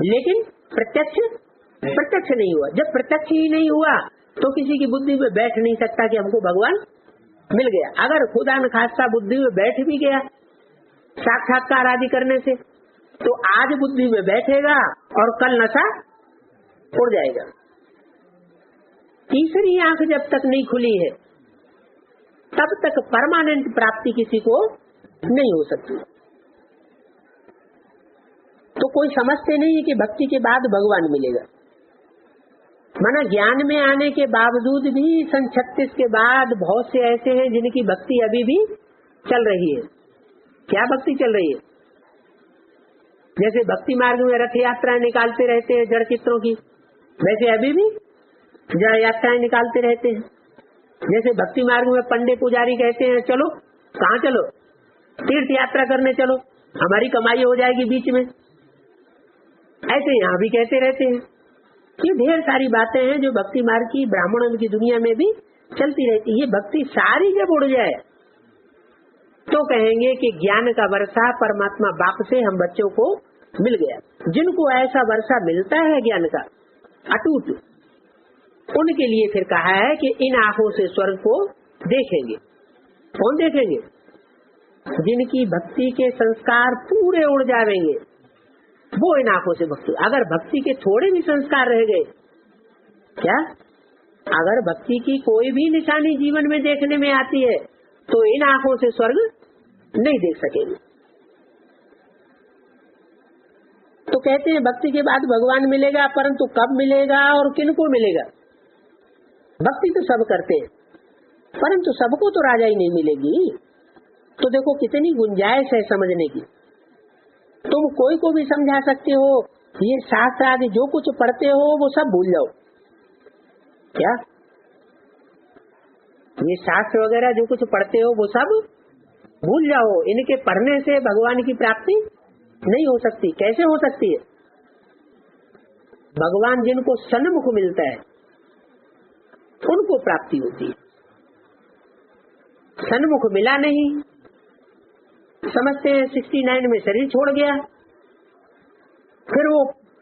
लेकिन प्रत्यक्ष नहीं हुआ। जब प्रत्यक्ष ही नहीं हुआ तो किसी की बुद्धि में बैठ नहीं सकता कि हमको भगवान मिल गया। अगर खुदा न खास्ता बुद्धि में बैठ भी गया साक्षात्कार आदि करने से, तो आज बुद्धि में बैठेगा और कल नशा उड़ जाएगा। तीसरी आंख जब तक नहीं खुली है तब तक परमानेंट प्राप्ति किसी को नहीं हो सकती। तो कोई समझते नहीं है कि भक्ति के बाद भगवान मिलेगा। माना ज्ञान में आने के बावजूद भी सन 36 के बाद बहुत से ऐसे हैं जिनकी भक्ति अभी भी चल रही है। क्या भक्ति चल रही है? जैसे भक्ति मार्ग में रथ यात्राएं निकालते रहते हैं जड़ चित्रों की, वैसे अभी भी जड़ यात्राएं निकालते रहते हैं। जैसे भक्ति मार्ग में पंडे पुजारी कहते हैं चलो, कहाँ चलो? तीर्थ यात्रा करने चलो, हमारी कमाई हो जाएगी बीच में। ऐसे यहाँ भी कहते रहते हैं। ये ढेर सारी बातें हैं जो भक्ति मार्ग की ब्राह्मणों की दुनिया में भी चलती रहती है। भक्ति सारी जब उड़ जाए तो कहेंगे कि ज्ञान का वर्षा परमात्मा बाप से हम बच्चों को मिल गया। जिनको ऐसा वर्षा मिलता है ज्ञान का अटूट, उनके लिए फिर कहा है कि इन आंखों से स्वर्ग को देखेंगे। कौन देखेंगे? जिनकी भक्ति के संस्कार पूरे उड़ जाएंगे, वो इन आंखों से भक्ति। अगर भक्ति के थोड़े भी संस्कार रह गए, क्या अगर भक्ति की कोई भी निशानी जीवन में देखने में आती है तो इन आंखों से स्वर्ग नहीं देख सकेंगे। तो कहते हैं भक्ति के बाद भगवान मिलेगा, परंतु कब मिलेगा और किनको मिलेगा? भक्ति तो सब करते हैं, परंतु सबको तो राजा ही नहीं मिलेगी। तो देखो कितनी गुंजाइश है समझने की। तुम कोई को भी समझा सकते हो, ये शास्त्र आदि जो कुछ पढ़ते हो वो सब भूल जाओ। क्या ये शास्त्र वगैरह जो कुछ पढ़ते हो वो सब भूल जाओ। इनके पढ़ने से भगवान की प्राप्ति नहीं हो सकती। कैसे हो सकती है? भगवान जिनको सन्मुख मिलता है उनको प्राप्ति होती है। सन्मुख मिला नहीं, समझते हैं 69 में शरीर छोड़ गया, फिर वो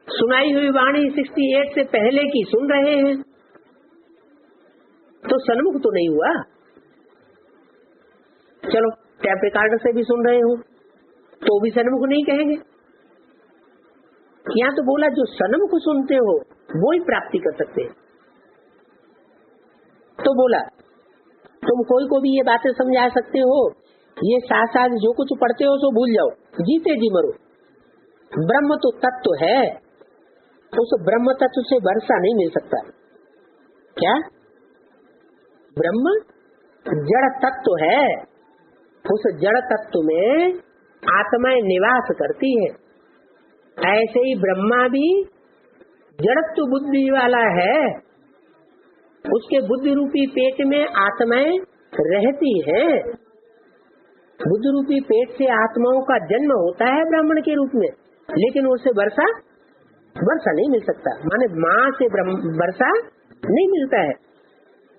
सुनाई हुई वाणी 68 से पहले की सुन रहे हैं, तो सन्मुख तो नहीं हुआ। चलो टैप रिकॉर्डर से भी सुन रहे हो तो भी सन्मुख नहीं कहेंगे। यहाँ तो बोला जो सन्मुख सुनते हो वो ही प्राप्ति कर सकते हैं। तो बोला तुम कोई को भी ये बातें समझा सकते हो, ये साथ साथ जो कुछ पढ़ते हो सो भूल जाओ, जीते जी मरो। ब्रह्म तो तत्व है, उस ब्रह्म तत्व से वर्षा नहीं मिल सकता। क्या ब्रह्म जड़ तत्व है, उस जड़ तत्व में आत्माएं निवास करती है। ऐसे ही ब्रह्मा भी जड़त्व बुद्धि वाला है, उसके बुद्धि रूपी पेट में आत्माएं रहती है। बुद्धि रूपी पेट से आत्माओं का जन्म होता है ब्राह्मण के रूप में, लेकिन उससे वर्षा नहीं मिल सकता। माने माँ से वर्षा नहीं मिलता है।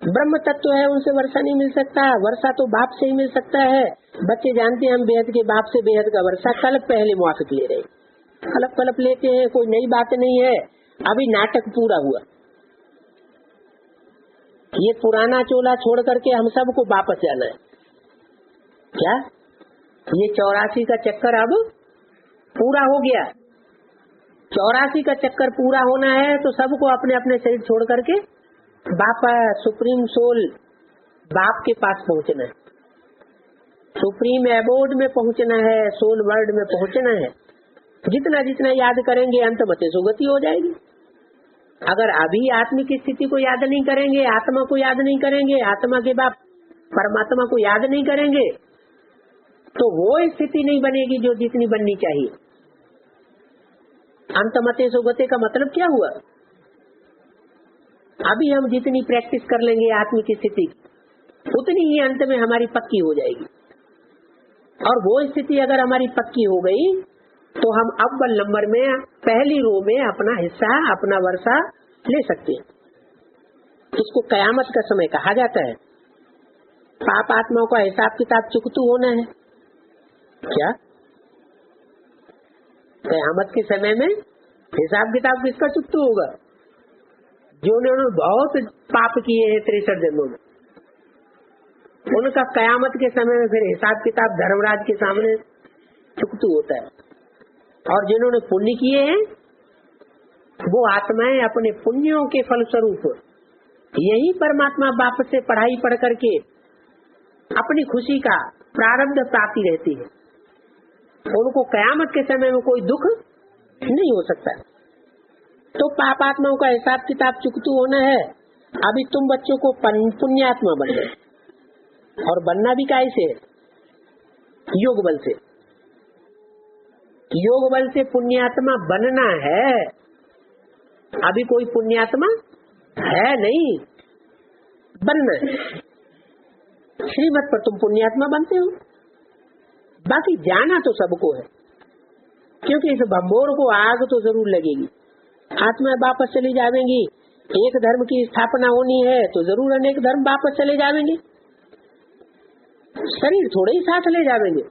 ब्रह्म तत्व है, उनसे वर्षा नहीं मिल सकता। वर्षा तो बाप से ही मिल सकता है। बच्चे जानते हैं हम बेहद के बाप से बेहद का वर्षा कल्प पहले मुआफिक ले रहे, कल्प लेते हैं। कोई नई बात नहीं है। अभी नाटक पूरा हुआ। ये पुराना चोला छोड़ करके हम सबको वापस जाना है। क्या ये 84 का चक्कर अब पूरा हो गया? 84 का चक्कर पूरा होना है तो सबको अपने अपने शरीर छोड़ करके बापा सुप्रीम सोल बाप के पास पहुंचना है। सुप्रीम एबोर्ड में पहुंचना है, सोल वर्ल्ड में पहुंचना है। जितना जितना याद करेंगे अंत मते सुगति हो जाएगी। अगर अभी आत्मिक स्थिति को याद नहीं करेंगे, आत्मा को याद नहीं करेंगे, आत्मा के बाप परमात्मा को याद नहीं करेंगे, तो वो स्थिति नहीं बनेगी जो जितनी बननी चाहिए। अंत मते सुगते का मतलब क्या हुआ? अभी हम जितनी प्रैक्टिस कर लेंगे आत्मिक स्थिति, उतनी ही अंत में हमारी पक्की हो जाएगी। और वो स्थिति अगर हमारी पक्की हो गई तो हम अव्वल नंबर में पहली रो में अपना हिस्सा, अपना वर्षा ले सकते हैं। इसको कयामत का समय कहा जाता है। पाप आत्माओं का हिसाब किताब चुकतू होना है। क्या कयामत के समय में हिसाब किताब किसका चुकतू होगा? जिन्होंने बहुत पाप किए हैं 63 जन्मों में, उनका कयामत के समय में फिर हिसाब किताब धर्मराज के सामने चुकतू होता है। और जिन्होंने पुण्य किए हैं वो आत्माएं अपने पुण्यों के फलस्वरूप यही परमात्मा बाप से पढ़ाई पढ़ करके अपनी खुशी का प्रारब्ध प्राप्ति रहती है। उनको कयामत के समय में कोई दुख नहीं हो सकता। तो पापात्माओं का हिसाब किताब चुकतू होना है। अभी तुम बच्चों को पुण्यात्मा बन गए, और बनना भी कैसे? योग बल से। योग बल से पुण्यात्मा बनना है। अभी कोई पुण्यात्मा है नहीं, बनना है। श्रीमत पर तुम पुण्यात्मा बनते हो। बाकी जाना तो सबको है, क्योंकि इस बम्बोर को आग तो जरूर लगेगी। आत्मा वापस चली जाएंगी। एक धर्म की स्थापना होनी है तो जरूर अनेक धर्म वापस चले जाएंगे। शरीर थोड़े ही साथ ले जाएंगे।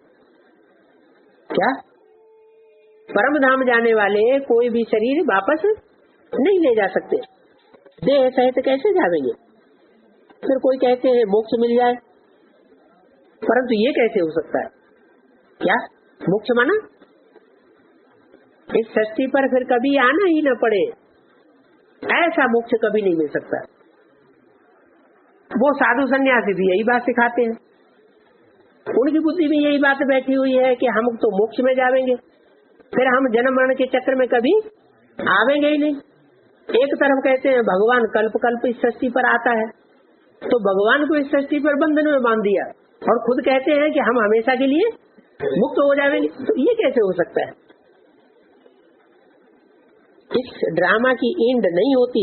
क्या परम धाम जाने वाले कोई भी शरीर वापस नहीं ले जा सकते। देह सहित कैसे जाएंगे? फिर कोई कहते हैं मोक्ष मिल जाए, परंतु ये कैसे हो सकता है? क्या मोक्ष माना इस सृष्टि पर फिर कभी आना ही न पड़े, ऐसा मोक्ष कभी नहीं मिल सकता। वो साधु सन्यासी भी यही बात सिखाते हैं। उनकी बुद्धि में यही बात बैठी हुई है कि हम तो मोक्ष में जाएंगे, फिर हम जन्म मरण के चक्र में कभी आवेंगे ही नहीं। एक तरफ कहते हैं भगवान कल्प कल्प इस सृष्टि पर आता है, तो भगवान को इस सृष्टि पर बंधन में बांध दिया, और खुद कहते हैं कि हम हमेशा के लिए मुक्त हो जाएंगे। तो ये कैसे हो सकता है? इस ड्रामा की एंड नहीं होती।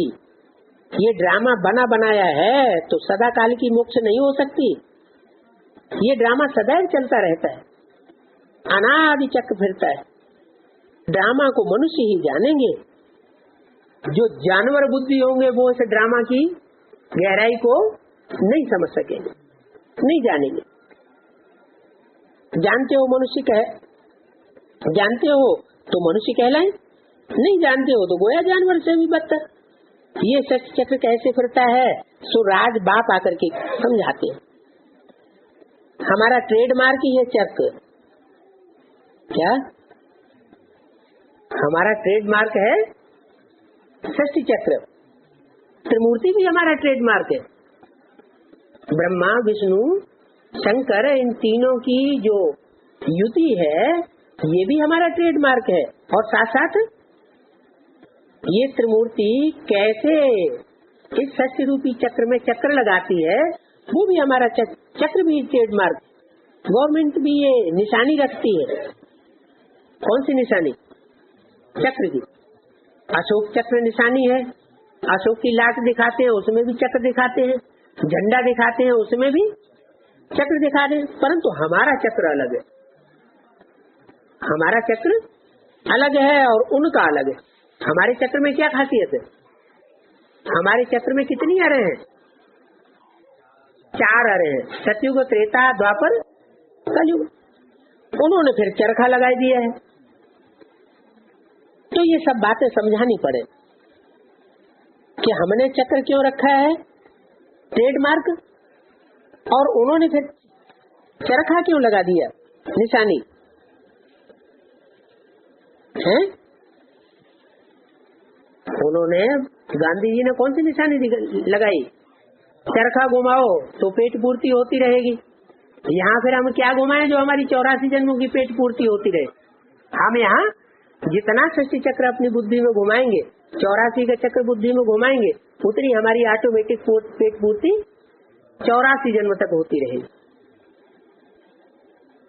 ये ड्रामा बना बनाया है तो सदा काल की मोक्ष नहीं हो सकती। ये ड्रामा सदैव चलता रहता है, अनादि चक्र फिरता है। ड्रामा को मनुष्य ही जानेंगे। जो जानवर बुद्धि होंगे वो इस ड्रामा की गहराई को नहीं समझ सकेंगे, नहीं जानेंगे। जानते हो मनुष्य जानते हो तो मनुष्य कहलाए, नहीं जानते हो तो गोया जानवर से भी बदतर। ये सच चक्र कैसे फिरता है सो राज बाप आकर के समझाते हैं। हमारा ट्रेडमार्क ही है चक्र। क्या हमारा ट्रेडमार्क है? षष्ठी चक्र। त्रिमूर्ति भी हमारा ट्रेडमार्क है। ब्रह्मा विष्णु शंकर, इन तीनों की जो युति है ये भी हमारा ट्रेडमार्क है। और साथ साथ ये त्रिमूर्ति कैसे इस षष्ठी रूपी चक्र में चक्र लगाती है वो भी हमारा चक्र भी ट्रेडमार्क। गवर्नमेंट भी ये निशानी रखती है। कौन सी निशानी? चक्र की। अशोक चक्र निशानी है, अशोक की लाट दिखाते हैं, उसमें भी चक्र दिखाते हैं, झंडा दिखाते हैं, उसमें भी चक्र दिखाते हैं, परंतु हमारा चक्र अलग है। हमारा चक्र अलग है और उनका अलग है। हमारे चक्र में क्या खासियत है? हमारे चक्र में कितनी अरे हैं? 4 अरे हैं, सतयुग, त्रेता, द्वापर, कलयुग। उन्होंने फिर चरखा लगाई दिया है। तो ये सब बातें समझानी पड़े कि हमने चक्र क्यों रखा है ट्रेडमार्क, और उन्होंने फिर चरखा क्यों लगा दिया निशानी है? उन्होंने, गांधी जी ने कौन सी निशानी लगाई? चरखा घुमाओ तो पेट पूर्ति होती रहेगी। यहाँ फिर हम क्या घुमाएं जो हमारी 84 जन्मों की पेट पूर्ति होती रहे? हम यहाँ जितना षष्ठी चक्र अपनी बुद्धि में घुमाएंगे, 84 का चक्र बुद्धि में घुमाएंगे, उतनी हमारी ऑटोमेटिक पेट पूर्ति 84 जन्म तक होती रहेगी।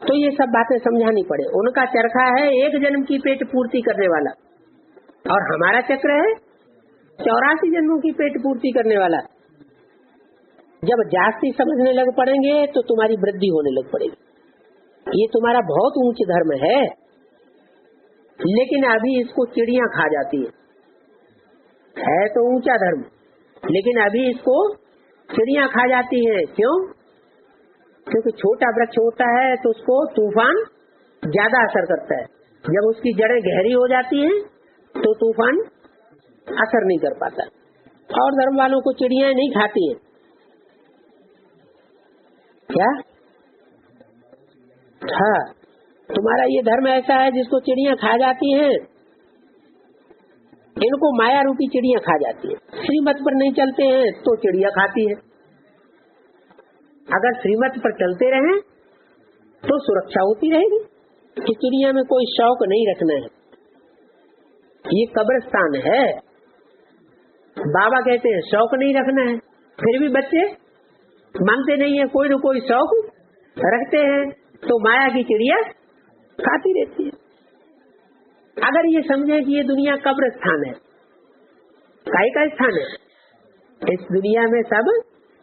तो ये सब बातें समझानी पड़े। उनका चरखा है 1 जन्म की पेट पूर्ति करने वाला, और हमारा चक्र है 84 जन्मों की पेट पूर्ति करने वाला। जब जास्ती समझने लग पड़ेंगे तो तुम्हारी वृद्धि होने लग पड़ेगी। ये तुम्हारा बहुत ऊंच धर्म है, लेकिन अभी इसको चिड़ियां खा जाती है तो ऊंचा धर्म, लेकिन अभी इसको चिड़ियां खा जाती है। क्यों? क्योंकि छोटा वृक्ष होता है तो उसको तूफान ज्यादा असर करता है। जब उसकी जड़ें गहरी हो जाती हैं तो तूफान असर नहीं कर पाता। और धर्म वालों को चिड़ियां नहीं खाती हैं क्या? हाँ, तुम्हारा ये धर्म ऐसा है जिसको चिड़ियां खा जाती हैं। इनको माया रूपी चिड़ियां खा जाती है। श्रीमत पर नहीं चलते हैं तो चिड़िया खाती है। अगर श्रीमत पर चलते रहें तो सुरक्षा होती रहेगी कि चिड़िया में कोई शौक नहीं रखना है। ये कब्रिस्तान है, बाबा कहते हैं शौक नहीं रखना है, फिर भी बच्चे मानते नहीं है, कोई न कोई शौक रखते हैं, तो माया की चिड़िया खाती रहती है। अगर ये समझे कि ये दुनिया कब्रिस्तान है, काहे का स्थान है, इस दुनिया में सब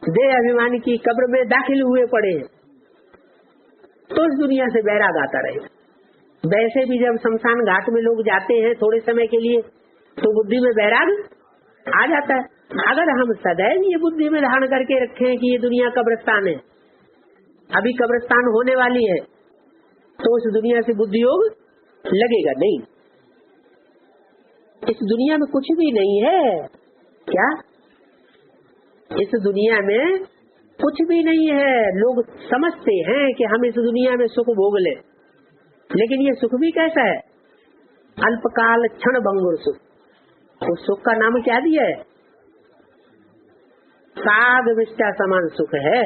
देह अभिमान की कब्र में दाखिल हुए पड़े हैं, तो इस दुनिया से बैराग आता रहेगा। वैसे भी जब शमशान घाट में लोग जाते हैं थोड़े समय के लिए तो बुद्धि में बैराग आ जाता है। अगर हम सदैव ये बुद्धि में धारण करके रखें कि ये दुनिया कब्रिस्तान है, अभी कब्रिस्तान होने वाली है, तो उस दुनिया से बुद्धि योग लगेगा नहीं। इस दुनिया में कुछ भी नहीं है क्या? इस दुनिया में कुछ भी नहीं है। लोग समझते हैं कि हम इस दुनिया में सुख भोग ले, लेकिन ये सुख भी कैसा है? अल्पकाल क्षण भंगुर सुख। उस सुख का नाम क्या दिया है? काग विष्टा समान सुख है।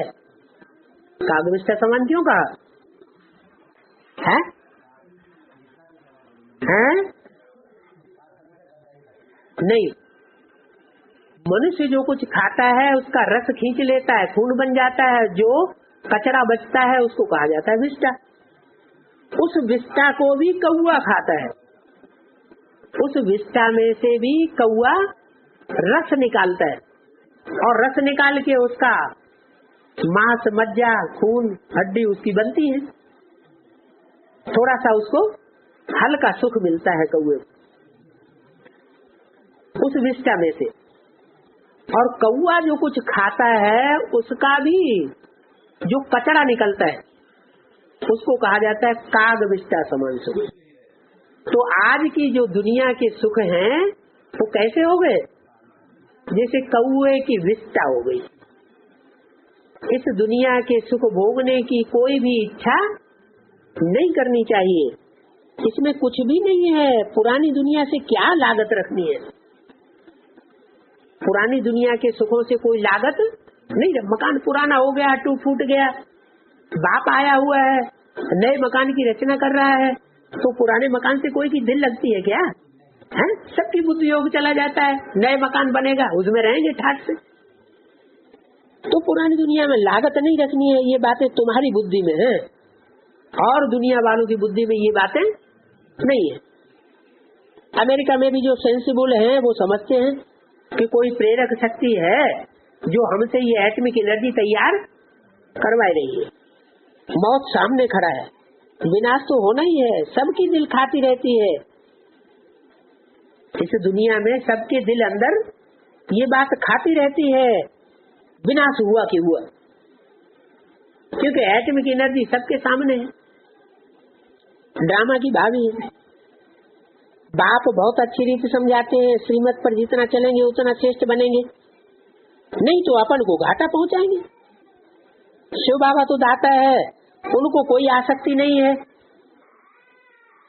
काग विष्टा समान क्यों कहा है? नहीं, मनुष्य जो कुछ खाता है उसका रस खींच लेता है, खून बन जाता है, जो कचरा बचता है उसको कहा जाता है विष्टा। उस विष्टा को भी कौआ खाता है। उस विष्टा में से भी कौआ रस निकालता है, और रस निकाल के उसका मांस, मज्जा, खून, हड्डी उसकी बनती है। थोड़ा सा उसको हल्का सुख मिलता है कौए उस विष्टा में से। और कौआ जो कुछ खाता है उसका भी जो कचरा निकलता है उसको कहा जाता है काग विष्टा समान सुख। तो आज की जो दुनिया के सुख हैं वो कैसे हो गए? जैसे कौए की विष्टा हो गई। इस दुनिया के सुख भोगने की कोई भी इच्छा नहीं करनी चाहिए। इसमें कुछ भी नहीं है। पुरानी दुनिया से क्या लागत रखनी है? पुरानी दुनिया के सुखों से कोई लागत नहीं। मकान पुराना हो गया, टूट फूट गया, बाप आया हुआ है, नए मकान की रचना कर रहा है, तो पुराने मकान से कोई की दिल लगती है क्या? है? सबकी बुद्धि योग चला जाता है, नए मकान बनेगा उसमें रहेंगे ठाट से। तो पुरानी दुनिया में लागत नहीं रखनी है। ये बातें तुम्हारी बुद्धि में है, और दुनिया वालों की बुद्धि में ये बातें नहीं है। अमेरिका में भी जो सेंसिबल हैं वो समझते हैं कि कोई प्रेरक शक्ति है जो हमसे ये एटमिक एनर्जी तैयार करवा रही है। मौत सामने खड़ा है, विनाश तो होना ही है, सबकी दिल खाती रहती है। इस दुनिया में सबके दिल अंदर ये बात खाती रहती है, विनाश हुआ कि हुआ, क्योंकि एटमिक एनर्जी सबके सामने है, ड्रामा की भाभी है। बाप बहुत अच्छी रीति समझाते हैं, श्रीमत पर जितना चलेंगे उतना श्रेष्ठ बनेंगे, नहीं तो अपन को घाटा पहुंचाएंगे। शिव बाबा तो दाता है, उनको कोई आसक्ति नहीं है।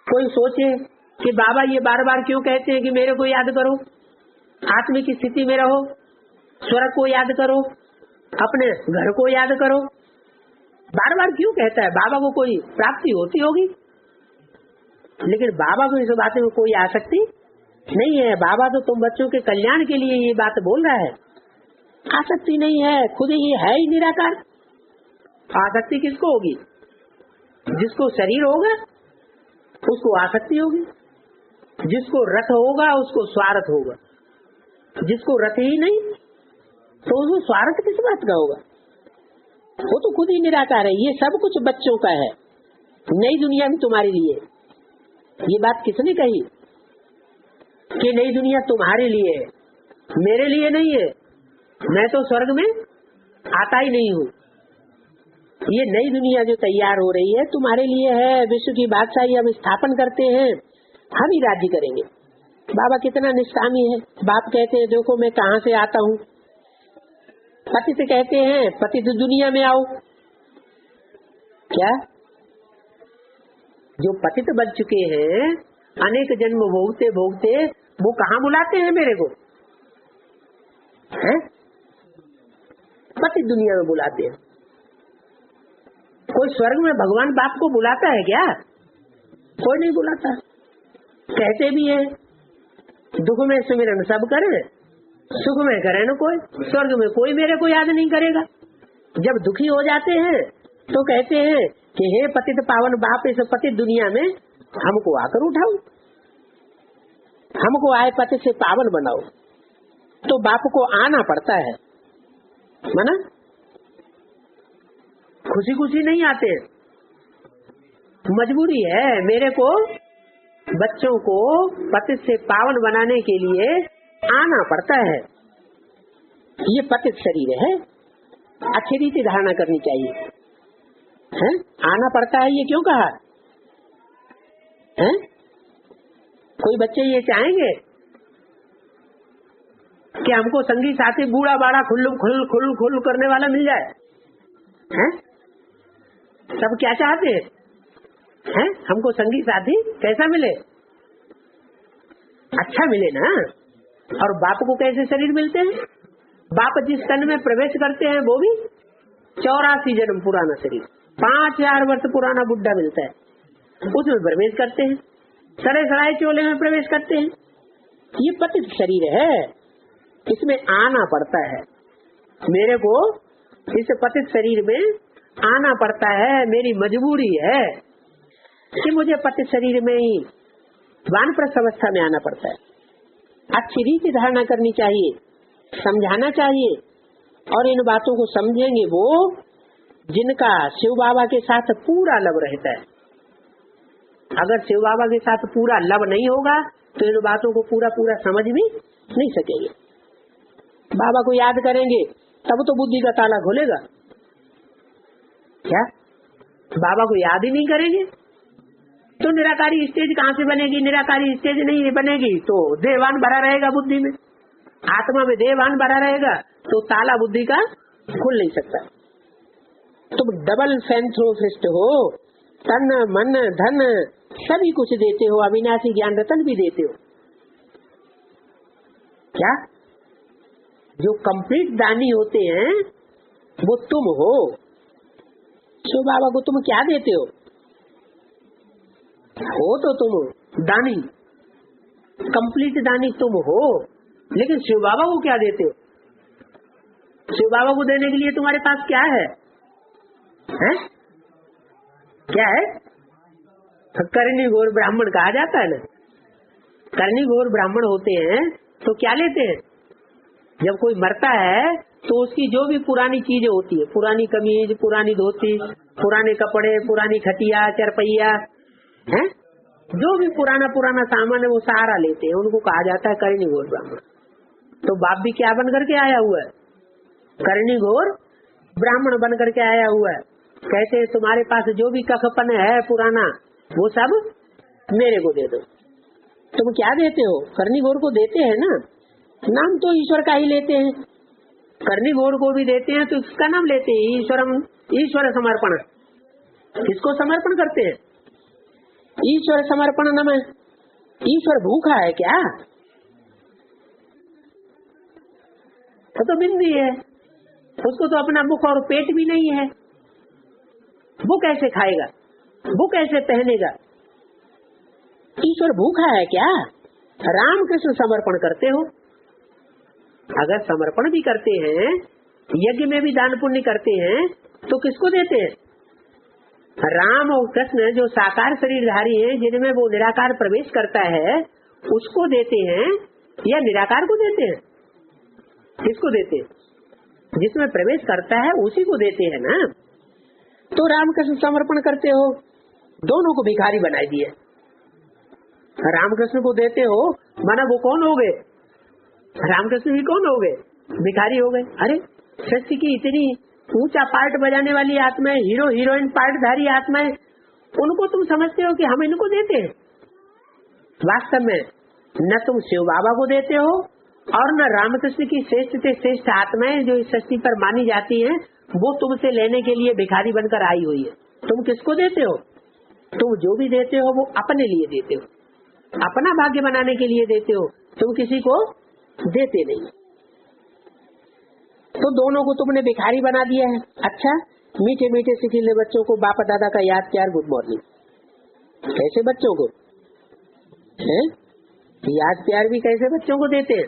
कोई सोचे कि बाबा ये बार बार क्यों कहते हैं कि मेरे को याद करो, आत्मिक स्थिति में रहो, स्वर्ग को याद करो, अपने घर को याद करो, बार बार क्यों कहता है? बाबा को कोई प्राप्ति होती होगी, लेकिन बाबा को इस बात में कोई आसक्ति नहीं है। बाबा तो तुम बच्चों के कल्याण के लिए ये बात बोल रहा है, आसक्ति नहीं है, खुद ही है ही निराकार। आसक्ति किसको होगी? जिसको शरीर होगा उसको आसक्ति होगी, जिसको रथ होगा उसको स्वार्थ होगा, जिसको रथ ही नहीं तो उसको स्वार्थ किस बात का होगा? वो तो खुद ही निराकार है। ये सब कुछ बच्चों का है, नई दुनिया भी तुम्हारे लिए। ये बात किसने कही कि नई दुनिया तुम्हारे लिए है, मेरे लिए नहीं है? मैं तो स्वर्ग में आता ही नहीं हूँ। ये नई दुनिया जो तैयार हो रही है तुम्हारे लिए है। विश्व की बादशाही हम स्थापन करते हैं, हम ही राज्य करेंगे। बाबा कितना निष्कामी है। बाप कहते हैं देखो मैं कहाँ से आता हूँ। पतित कहते हैं पतित दुनिया में आओ। क्या जो पतित बन चुके हैं, अनेक जन्म भोगते भोगते, वो कहाँ बुलाते हैं मेरे को? है पतित दुनिया में बुलाते हैं। कोई स्वर्ग में भगवान बाप को बुलाता है क्या? कोई नहीं बुलाता। कहते भी है दुख में सुमिरन सब करें, सुख में करे न कोई। स्वर्ग में कोई मेरे को याद नहीं करेगा। जब दुखी हो जाते हैं तो कहते हैं कि हे पतित पावन बाप, इस पतित दुनिया में हमको आकर उठाओ, हमको आए पतित से पावन बनाओ। तो बाप को आना पड़ता है, माना खुशी खुशी नहीं आते, मजबूरी है। मेरे को बच्चों को पतित से पावन बनाने के लिए आना पड़ता है। ये पतित शरीर है, अच्छी रीति धारणा करनी चाहिए। है आना पड़ता है, ये क्यों कहा है? कोई बच्चे ये चाहेंगे कि हमको संगी साथी बूढ़ा बाड़ा खुल करने वाला मिल जाए? हैं? सब क्या चाहते हैं? हमको संगी साथी कैसा मिले? अच्छा मिले ना। और बाप को कैसे शरीर मिलते हैं? बाप जिस तन में प्रवेश करते हैं वो भी 84 जन्म पुराना शरीर, 5000 वर्ष पुराना बुड्ढा मिलता है, उसमें प्रवेश करते हैं, सड़े सड़ाए चोले में प्रवेश करते हैं। ये पतित शरीर है, इसमें आना पड़ता है। मेरे को इस पतित शरीर में आना पड़ता है, मेरी मजबूरी है कि मुझे पतित शरीर में ही वानप्रस्थ अवस्था में आना पड़ता है। अच्छी रीति धारणा करनी चाहिए, समझाना चाहिए, और इन बातों को समझेंगे वो जिनका शिव बाबा के साथ पूरा लव रहता है। अगर शिव बाबा के साथ पूरा लव नहीं होगा तो इन बातों को पूरा पूरा समझ भी नहीं सकेंगे। बाबा को याद करेंगे तब तो बुद्धि का ताला खुलेगा। क्या बाबा को याद ही नहीं करेंगे तो निराकारी स्टेज कहाँ से बनेगी? निराकारी स्टेज नहीं बनेगी तो देहवान भरा रहेगा बुद्धि में, आत्मा में देहवान भरा रहेगा तो ताला बुद्धि का खुल नहीं सकता। तुम डबल फैंथ्रोफिस्ट हो, तन मन धन सभी कुछ देते हो, अविनाशी ज्ञान रतन भी देते हो। क्या जो कंप्लीट दानी होते हैं वो तुम हो। शिव बाबा को तुम क्या देते हो? तो तुम दानी, कंप्लीट दानी तुम हो, लेकिन शिव बाबा को क्या देते हो? शिव बाबा को देने के लिए तुम्हारे पास क्या है? क्या है? करनी घोर ब्राह्मण कहा जाता है ना। करनी घोर ब्राह्मण होते हैं तो क्या लेते हैं? जब कोई मरता है तो उसकी जो भी पुरानी चीजें होती है, पुरानी कमीज, पुरानी धोती, पुराने कपड़े, पुरानी खटिया, चरपैया, है जो भी पुराना पुराना सामान है वो सारा लेते हैं, उनको कहा जाता है करणी घोर ब्राह्मण। तो बाप भी क्या बन करके आया हुआ है? करणी घोर ब्राह्मण बन करके आया हुआ है। कहते हैं तुम्हारे पास जो भी कखपन है पुराना वो सब मेरे को दे दो। तुम क्या देते हो? करणी घोर को देते हैं ना, नाम तो ईश्वर का ही लेते हैं। करणी घोर को भी देते हैं तो इसका नाम लेते हैं ईश्वरम, ईश्वर समर्पण। किसको समर्पण करते हैं? ईश्वर समर्पण नमः। ईश्वर भूखा है क्या? तो बिंदी है, उसको तो अपना मुख और पेट भी नहीं है, वो कैसे खाएगा, वो कैसे पहनेगा? ईश्वर भूखा है क्या? राम कृष्ण समर्पण करते हो। अगर समर्पण भी करते हैं, यज्ञ में भी दान पुण्य करते हैं, तो किसको देते हैं? राम और कृष्ण जो साकार शरीरधारी हैं, जिनमें वो निराकार प्रवेश करता है, उसको देते हैं या निराकार को देते हैं? किसको देते हैं? जिसमें प्रवेश करता है उसी को देते हैं ना। तो रामकृष्ण समर्पण करते हो, दोनों को भिखारी बनाई दिए। रामकृष्ण को देते हो माना वो कौन हो गए? रामकृष्ण भी कौन हो गए? भिखारी हो गए। अरे सृष्टि की इतनी ऊंचा पार्ट बजाने वाली आत्माएं, हीरो हीरोइन पार्टधारी आत्माएं, उनको तुम समझते हो कि हम इनको देते हैं? वास्तव में न तुम शिव बाबा को देते हो और न रामकृष्ण की श्रेष्ठ से श्रेष्ठ आत्माएं जो इस सृष्टि पर मानी जाती हैं, वो तुमसे लेने के लिए भिखारी बनकर आई हुई है। तुम किसको देते हो? तुम जो भी देते हो वो अपने लिए देते हो, अपना भाग्य बनाने के लिए देते हो, तुम किसी को देते नहीं। तो दोनों को तुमने भिखारी बना दिया है। अच्छा, मीठे मीठे सिखिले बच्चों को बाप दादा का याद प्यार गुड मॉर्निंग, कैसे बच्चों को है? याद प्यार भी कैसे बच्चों को देते हैं?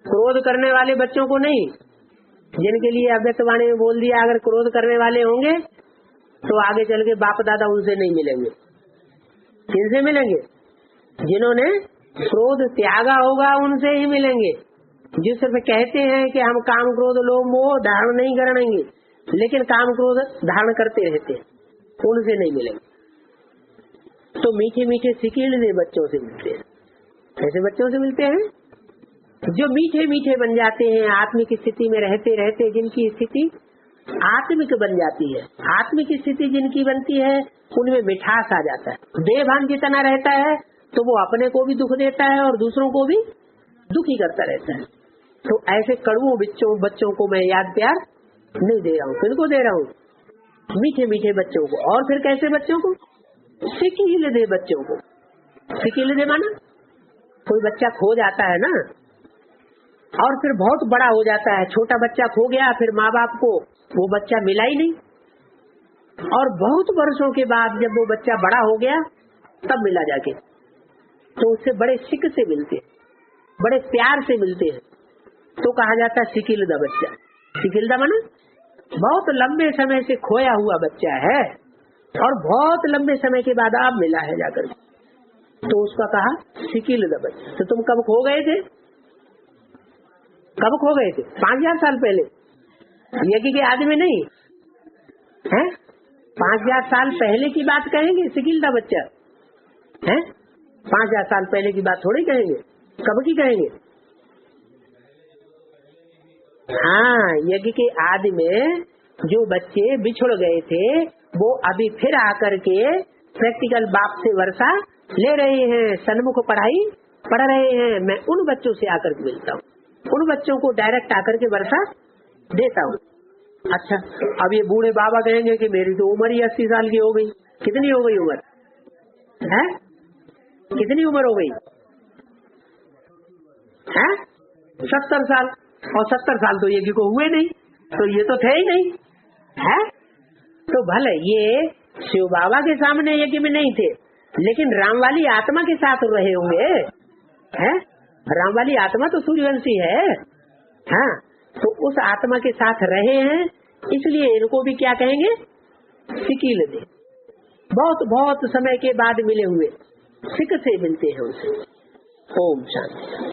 क्रोध करने वाले बच्चों को नहीं, जिनके लिए अव्यक्तवाणी में बोल दिया अगर क्रोध करने वाले होंगे तो आगे चल के बाप दादा उनसे नहीं मिलेंगे। किनसे मिलेंगे? जिन्होंने क्रोध त्यागा होगा उनसे ही मिलेंगे। जिस पे कहते हैं कि हम काम क्रोध लोभ मोह धारण नहीं करेंगे, लेकिन काम क्रोध धारण करते रहते हैं, उनसे नहीं मिलेंगे। तो मीठे मीठे सिकीले बच्चों से मिलते हैं। ऐसे बच्चों से मिलते हैं जो मीठे मीठे बन जाते हैं, आत्मिक स्थिति में रहते रहते जिनकी स्थिति आत्मिक बन जाती है। आत्मिक स्थिति जिनकी बनती है उनमें मिठास आ जाता है। देहभान जितना रहता है तो वो अपने को भी दुख देता है और दूसरों को भी दुखी करता रहता है। तो ऐसे कड़वों बच्चों को मैं याद प्यार नहीं दे रहा हूँ। किनको दे रहा हूँ? मीठे मीठे बच्चों को। और फिर कैसे बच्चों को? सिकीले दे बच्चों को। सिकीले दे माना कोई बच्चा खो जाता है ना, और फिर बहुत बड़ा हो जाता है। छोटा बच्चा खो गया, फिर माँ बाप को वो बच्चा मिला ही नहीं, और बहुत वर्षों के बाद जब वो बच्चा बड़ा हो गया तब मिला जाके, तो उससे बड़े सिक से मिलते, बड़े प्यार से मिलते हैं, तो कहा जाता है सिकिलदा बच्चा। सिकिलदा माना बहुत लंबे समय से खोया हुआ बच्चा है और बहुत लंबे समय के बाद आप मिला है जाकर, तो उसका कहा सिकिलदा बच्चा। तो तुम कब खो गए थे? कब खो गए थे? 5000 साल पहले। यज्ञ के आदि में नहीं है। 5000 साल पहले की बात कहेंगे सिकिलदा बच्चा है? 5000 साल पहले की बात थोड़ी कहेंगे। कब की कहेंगे? हाँ, यज्ञ के आदि में जो बच्चे बिछुड़ गए थे वो अभी फिर आकर के प्रैक्टिकल बाप से वर्षा ले रहे हैं, सन्मुख पढ़ाई पढ़ रहे हैं। मैं उन बच्चों से आकर के मिलता हूँ, उन बच्चों को डायरेक्ट आकर के वर्षा देता हूँ। अच्छा, अब ये बूढ़े बाबा कहेंगे कि मेरी तो उम्र ही 80 साल की हो गई। कितनी हो गई उम्र है? कितनी उम्र हो गई है? 70 साल। और 70 साल तो यज्ञ को हुए नहीं, तो ये तो थे ही नहीं है। तो भले ये शिव बाबा के सामने यज्ञ में नहीं थे, लेकिन राम वाली आत्मा के साथ रहे होंगे है। राम वाली आत्मा तो सूर्यवंशी है। हाँ, तो उस आत्मा के साथ रहे हैं, इसलिए इनको भी क्या कहेंगे? सिकील दे। बहुत बहुत समय के बाद मिले हुए सिक से मिलते हैं उनसे। ओम शांति।